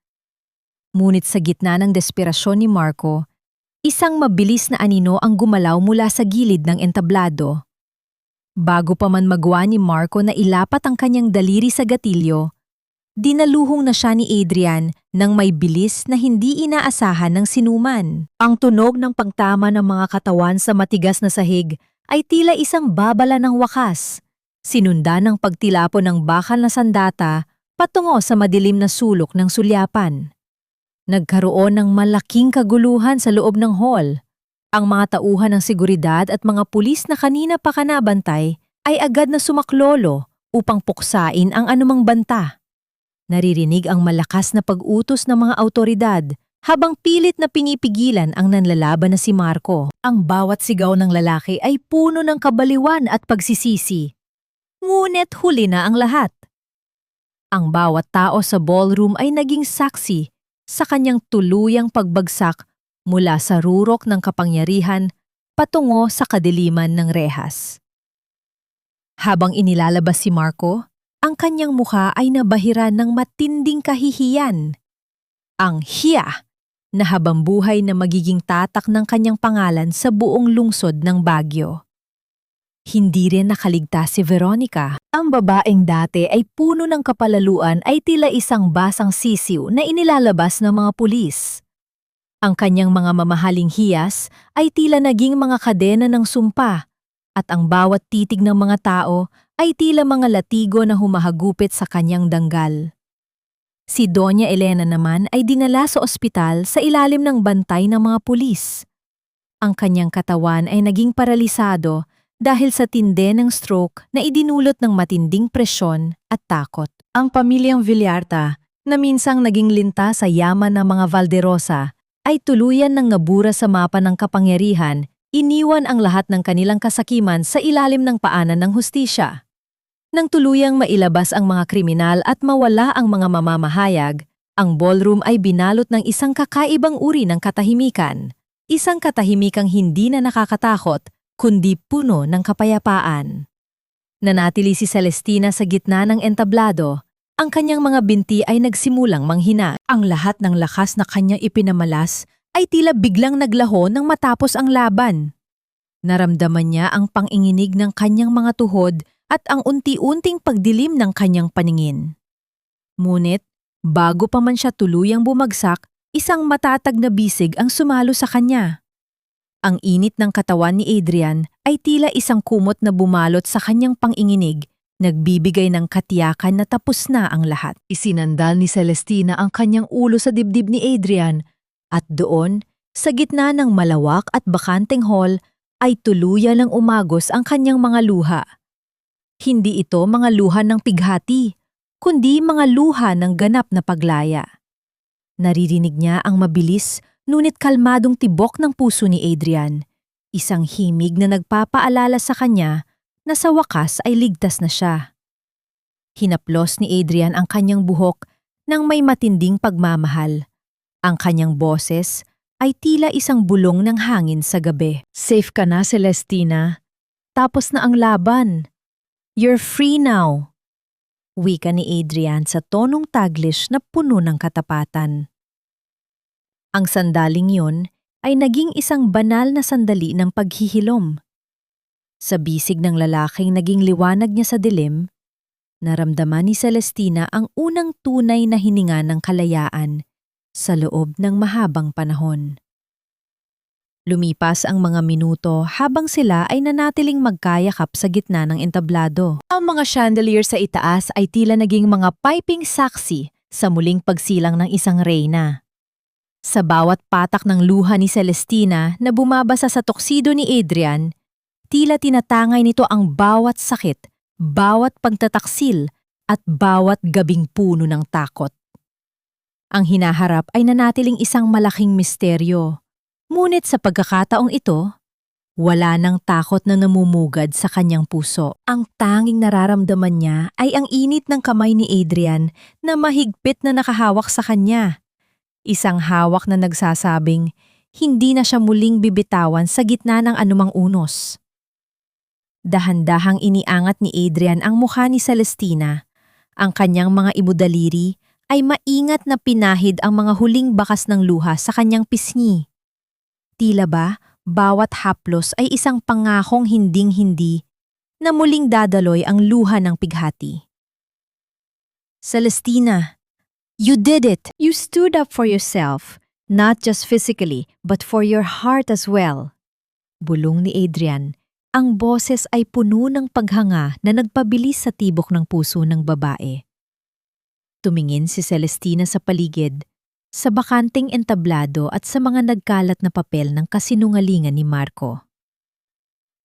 Ngunit sa gitna ng desperasyon ni Marco, isang mabilis na anino ang gumalaw mula sa gilid ng entablado. Bago pa man magawa ni Marco na ilapat ang kanyang daliri sa gatilyo, dinaluhong na siya ni Adrian ng may bilis na hindi inaasahan ng sinuman. Ang tunog ng pagtama ng mga katawan sa matigas na sahig ay tila isang babala ng wakas, sinunda ng pagtilapo ng bakal na sandata patungo sa madilim na sulok ng sulyapan. Nagkaroon ng malaking kaguluhan sa loob ng hall. Ang mga tauhan ng seguridad at mga pulis na kanina pa kanabantay ay agad na sumaklolo upang puksain ang anumang banta. Naririnig ang malakas na pag-utos ng mga awtoridad habang pilit na pinipigilan ang nanlalaban na si Marco. Ang bawat sigaw ng lalaki ay puno ng kabaliwan at pagsisisi. Ngunit huli na ang lahat. Ang bawat tao sa ballroom ay naging saksi sa kanyang tuluyang pagbagsak mula sa rurok ng kapangyarihan patungo sa kadiliman ng rehas. Habang inilalabas si Marco, ang kanyang mukha ay nabahiran ng matinding kahihiyan. Ang hiya na habambuhay na magiging tatak ng kanyang pangalan sa buong lungsod ng Baguio. Hindi rin nakaligtas si Veronica. Ang babaeng dati ay puno ng kapalaluan ay tila isang basang sisiw na inilalabas ng mga pulis. Ang kanyang mga mamahaling hiyas ay tila naging mga kadena ng sumpa at ang bawat titig ng mga tao ay tila mga latigo na humahagupit sa kanyang danggal. Si Doña Elena naman ay dinala sa ospital sa ilalim ng bantay ng mga pulis. Ang kanyang katawan ay naging paralisado dahil sa tindi ng stroke na idinulot ng matinding presyon at takot. Ang pamilyang Villarta, na minsang naging linta sa yaman ng mga Valderosa, ay tuluyan ng nabura sa mapa ng kapangyarihan, iniwan ang lahat ng kanilang kasakiman sa ilalim ng paanan ng hustisya. Nang tuluyang mailabas ang mga kriminal at mawala ang mga mamamahayag, ang ballroom ay binalot ng isang kakaibang uri ng katahimikan. Isang katahimikang hindi na nakakatakot, kundi puno ng kapayapaan. Nanatili si Celestina sa gitna ng entablado. Ang kanyang mga binti ay nagsimulang manghina. Ang lahat ng lakas na kanyang ipinamalas ay tila biglang naglaho nang matapos ang laban. Naramdaman niya ang panginginig ng kanyang mga tuhod at ang unti-unting pagdilim ng kanyang paningin. Ngunit, bago pa man siya tuluyang bumagsak, isang matatag na bisig ang sumalo sa kanya. Ang init ng katawan ni Adrian ay tila isang kumot na bumalot sa kanyang panginginig, nagbibigay ng katiyakan na tapos na ang lahat. Isinandal ni Celestina ang kanyang ulo sa dibdib ni Adrian at doon, sa gitna ng malawak at bakanteng hall, ay tuluyan ng umagos ang kanyang mga luha. Hindi ito mga luha ng pighati, kundi mga luha ng ganap na paglaya. Naririnig niya ang mabilis ngunit kalmadong tibok ng puso ni Adrian, isang himig na nagpapaalala sa kanya na sa wakas ay ligtas na siya. Hinaplos ni Adrian ang kanyang buhok ng may matinding pagmamahal. Ang kanyang boses ay tila isang bulong ng hangin sa gabi. Safe ka na, Celestina. Tapos na ang laban. You're free now. Wika ni Adrian sa tonong Taglish na puno ng katapatan. Ang sandaling yun ay naging isang banal na sandali ng paghihilom. Sa bisig ng lalaking naging liwanag niya sa dilim, naramdaman ni Celestina ang unang tunay na hininga ng kalayaan sa loob ng mahabang panahon. Lumipas ang mga minuto habang sila ay nanatiling magkayakap sa gitna ng entablado. Ang mga chandelier sa itaas ay tila naging mga piping saksi sa muling pagsilang ng isang reyna. Sa bawat patak ng luha ni Celestina na bumabasa sa tuksido ni Adrian, tila tinatangay nito ang bawat sakit, bawat pagtataksil at bawat gabing puno ng takot. Ang hinaharap ay nanatiling isang malaking misteryo. Ngunit sa pagkakataong ito, wala nang takot na namumugad sa kanyang puso. Ang tanging nararamdaman niya ay ang init ng kamay ni Adrian na mahigpit na nakahawak sa kanya. Isang hawak na nagsasabing hindi na siya muling bibitawan sa gitna ng anumang unos. Dahan-dahang iniangat ni Adrian ang mukha ni Celestina. Ang kanyang mga ibudaliri ay maingat na pinahid ang mga huling bakas ng luha sa kanyang pisngi. Tila ba, bawat haplos ay isang pangakong hinding-hindi na muling dadaloy ang luha ng pighati. Celestina, you did it! You stood up for yourself, not just physically, but for your heart as well. Bulong ni Adrian, ang boses ay puno ng paghanga na nagpabilis sa tibok ng puso ng babae. Tumingin si Celestina sa paligid, sa bakanting entablado at sa mga nagkalat na papel ng kasinungalingan ni Marco.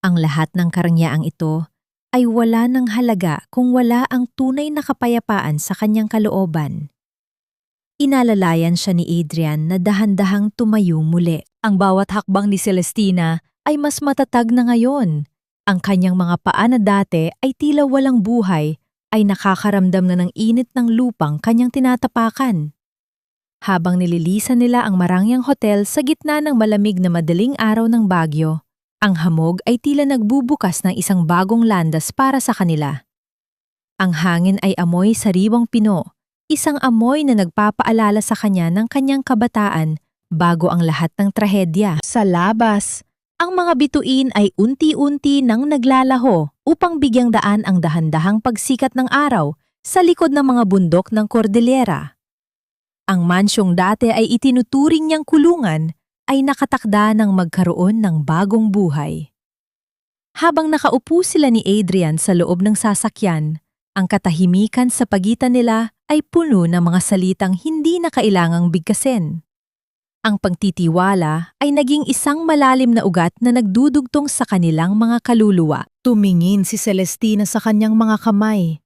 Ang lahat ng karangyaang ito ay wala ng halaga kung wala ang tunay na kapayapaan sa kanyang kalooban. Inalalayan siya ni Adrian na dahan-dahang tumayo muli. Ang bawat hakbang ni Celestina ay mas matatag na ngayon. Ang kanyang mga paa na dati ay tila walang buhay ay nakakaramdam na ng init ng lupang kanyang tinatapakan. Habang nililisan nila ang marangyang hotel sa gitna ng malamig na madaling araw ng Baguio, ang hamog ay tila nagbubukas ng isang bagong landas para sa kanila. Ang hangin ay amoy sariwang pino, isang amoy na nagpapaalala sa kanya ng kanyang kabataan bago ang lahat ng trahedya. Sa labas, ang mga bituin ay unti-unti nang naglalaho upang bigyang daan ang dahan-dahang pagsikat ng araw sa likod ng mga bundok ng Cordillera. Ang mansyong dati ay itinuturing niyang kulungan ay nakatakda ng magkaroon ng bagong buhay. Habang nakaupo sila ni Adrian sa loob ng sasakyan, ang katahimikan sa pagitan nila ay puno ng mga salitang hindi na kailangang bigkasin. Ang pagtitiwala ay naging isang malalim na ugat na nagdudugtong sa kanilang mga kaluluwa. Tumingin si Celestina sa kanyang mga kamay.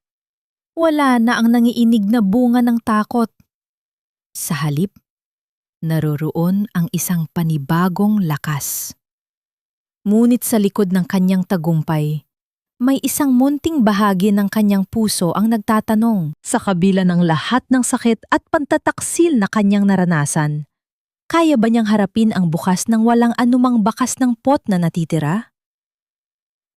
Wala na ang nangiinig na bunga ng takot. Sa halip, naroroon ang isang panibagong lakas. Ngunit sa likod ng kanyang tagumpay, may isang munting bahagi ng kanyang puso ang nagtatanong. Sa kabila ng lahat ng sakit at pantataksil na kanyang naranasan, kaya ba niyang harapin ang bukas ng walang anumang bakas ng pot na natitira?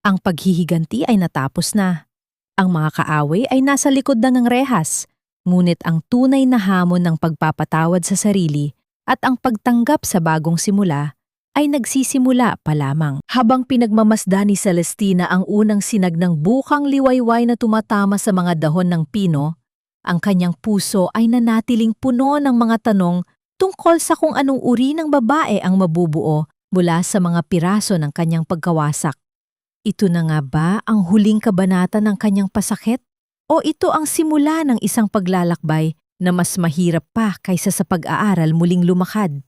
Ang paghihiganti ay natapos na. Ang mga kaaway ay nasa likod na ng rehas, ngunit ang tunay na hamon ng pagpapatawad sa sarili at ang pagtanggap sa bagong simula ay nagsisimula pa lamang. Habang pinagmamasdan ni Celestina ang unang sinag ng bukang liwayway na tumatama sa mga dahon ng pino, ang kanyang puso ay nanatiling puno ng mga tanong tungkol sa kung anong uri ng babae ang mabubuo mula sa mga piraso ng kanyang pagkawasak. Ito na nga ba ang huling kabanata ng kanyang pasakit? O ito ang simula ng isang paglalakbay na mas mahirap pa kaysa sa pag-aaral muling lumakad?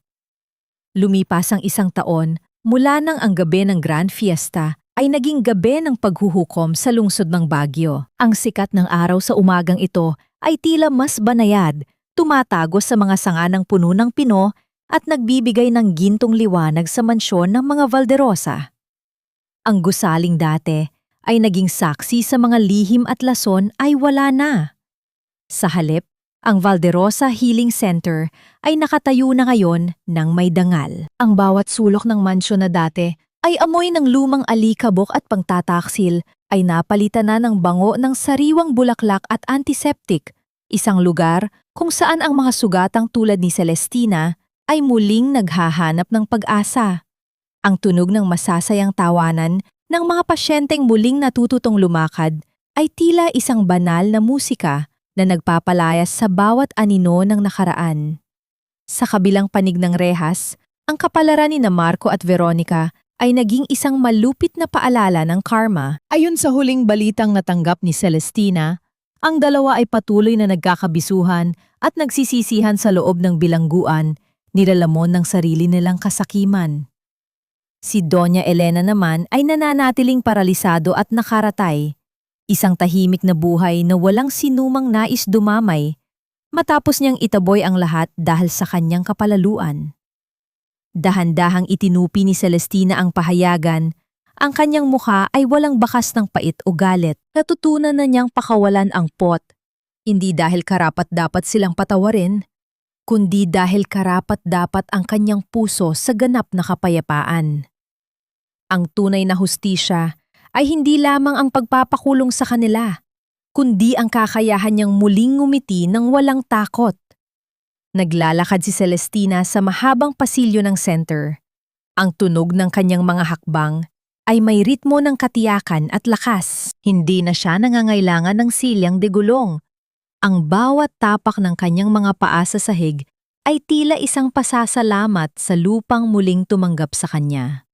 Lumipas ang isang taon, mula nang ang gabi ng Grand Fiesta ay naging gabi ng paghuhukom sa lungsod ng Baguio. Ang sikat ng araw sa umagang ito ay tila mas banayad, tumatagos sa mga sanga ng puno ng pino at nagbibigay ng gintong liwanag sa mansyon ng mga Valderosa. Ang gusaling dati ay naging saksi sa mga lihim at lason ay wala na. Sa halip, ang Valderosa Healing Center ay nakatayo na ngayon ng may dangal. Ang bawat sulok ng mansyon na dati ay amoy ng lumang alikabok at pangtataksil ay napalitan na ng bango ng sariwang bulaklak at antiseptic, isang lugar kung saan ang mga sugatang tulad ni Celestina ay muling naghahanap ng pag-asa. Ang tunog ng masasayang tawanan ng mga pasyenteng muling natututong lumakad ay tila isang banal na musika na nagpapalayas sa bawat anino ng nakaraan. Sa kabilang panig ng rehas, ang kapalaran ni Marco at Veronica ay naging isang malupit na paalala ng karma. Ayon sa huling balitang natanggap ni Celestina, ang dalawa ay patuloy na nagkakabisuhan at nagsisisihan sa loob ng bilangguan, nilalamon ng sarili nilang kasakiman. Si Doña Elena naman ay nananatiling paralisado at nakaratay, isang tahimik na buhay na walang sinumang nais dumamay, matapos niyang itaboy ang lahat dahil sa kanyang kapalaluan. Dahan-dahang itinupi ni Celestina ang pahayagan. Ang kanyang mukha ay walang bakas ng pait o galit. Natutunan na niyang pakawalan ang pot. Hindi dahil karapat-dapat silang patawarin, kundi dahil karapat-dapat ang kanyang puso sa ganap na kapayapaan. Ang tunay na hustisya ay hindi lamang ang pagpapakulong sa kanila, kundi ang kakayahan niyang muling ngumiti ng walang takot. Naglalakad si Celestina sa mahabang pasilyo ng center. Ang tunog ng kanyang mga hakbang ay may ritmo ng katiyakan at lakas. Hindi na siya nangangailangan ng silyang degulong. Ang bawat tapak ng kanyang mga paa sa sahig ay tila isang pasasalamat sa lupang muling tumanggap sa kanya.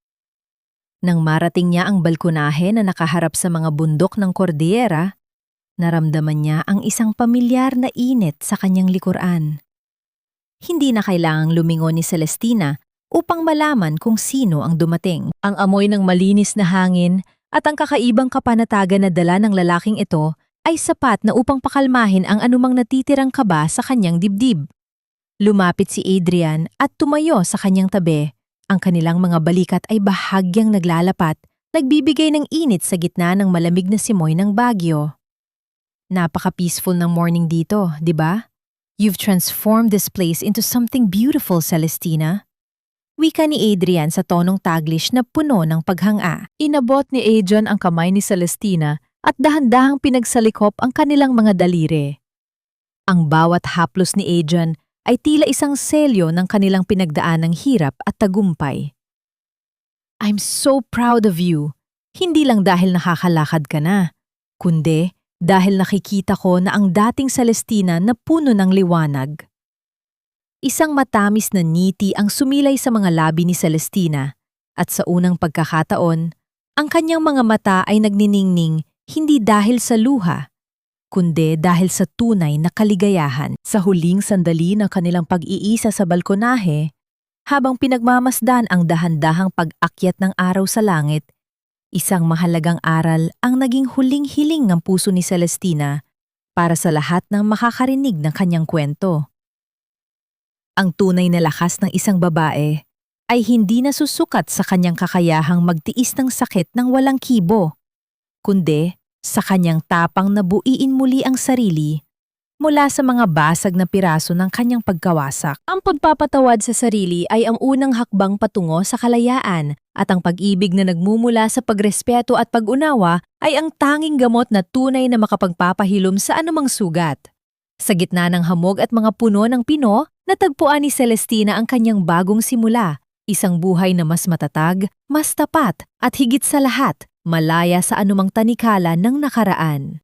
Nang marating niya ang balkonahe na nakaharap sa mga bundok ng Cordillera, naramdaman niya ang isang pamilyar na init sa kanyang likuran. Hindi na kailangang lumingon ni Celestina upang malaman kung sino ang dumating. Ang amoy ng malinis na hangin at ang kakaibang kapanatagan na dala ng lalaking ito ay sapat na upang pakalmahin ang anumang natitirang kaba sa kanyang dibdib. Lumapit si Adrian at tumayo sa kanyang tabi. Ang kanilang mga balikat ay bahagyang naglalapat, nagbibigay ng init sa gitna ng malamig na simoy ng Baguio. Napaka-peaceful ng morning dito, di ba? You've transformed this place into something beautiful, Celestina. Wika ni Adrian sa tonong Taglish na puno ng paghanga. Inabot ni Adrian ang kamay ni Celestina at dahan-dahang pinagsalikop ang kanilang mga daliri. Ang bawat haplos ni Adrian ay tila isang selyo ng kanilang pinagdaan ng hirap at tagumpay. I'm so proud of you. Hindi lang dahil nakakalakad ka na, kundi dahil nakikita ko na ang dating Celestina na puno ng liwanag. Isang matamis na ngiti ang sumilay sa mga labi ni Celestina at sa unang pagkakataon, ang kanyang mga mata ay nagniningning hindi dahil sa luha, kundi dahil sa tunay na kaligayahan. Sa huling sandali ng kanilang pag-iisa sa balkonahe, habang pinagmamasdan ang dahan-dahang pag-akyat ng araw sa langit, isang mahalagang aral ang naging huling hiling ng puso ni Celestina para sa lahat ng makakarinig ng kanyang kwento. Ang tunay na lakas ng isang babae ay hindi nasusukat sa kanyang kakayahang magtiis ng sakit ng walang kibo, kundi sa kanyang tapang na buiin muli ang sarili mula sa mga basag na piraso ng kanyang pagkawasak. Ang pagpapatawad sa sarili ay ang unang hakbang patungo sa kalayaan at ang pag-ibig na nagmumula sa pagrespeto at pag-unawa ay ang tanging gamot na tunay na makapagpapahilom sa anumang sugat. Sa gitna ng hamog at mga puno ng pino, natagpuan ni Celestina ang kanyang bagong simula, isang buhay na mas matatag, mas tapat, at higit sa lahat, malaya sa anumang tanikala ng nakaraan.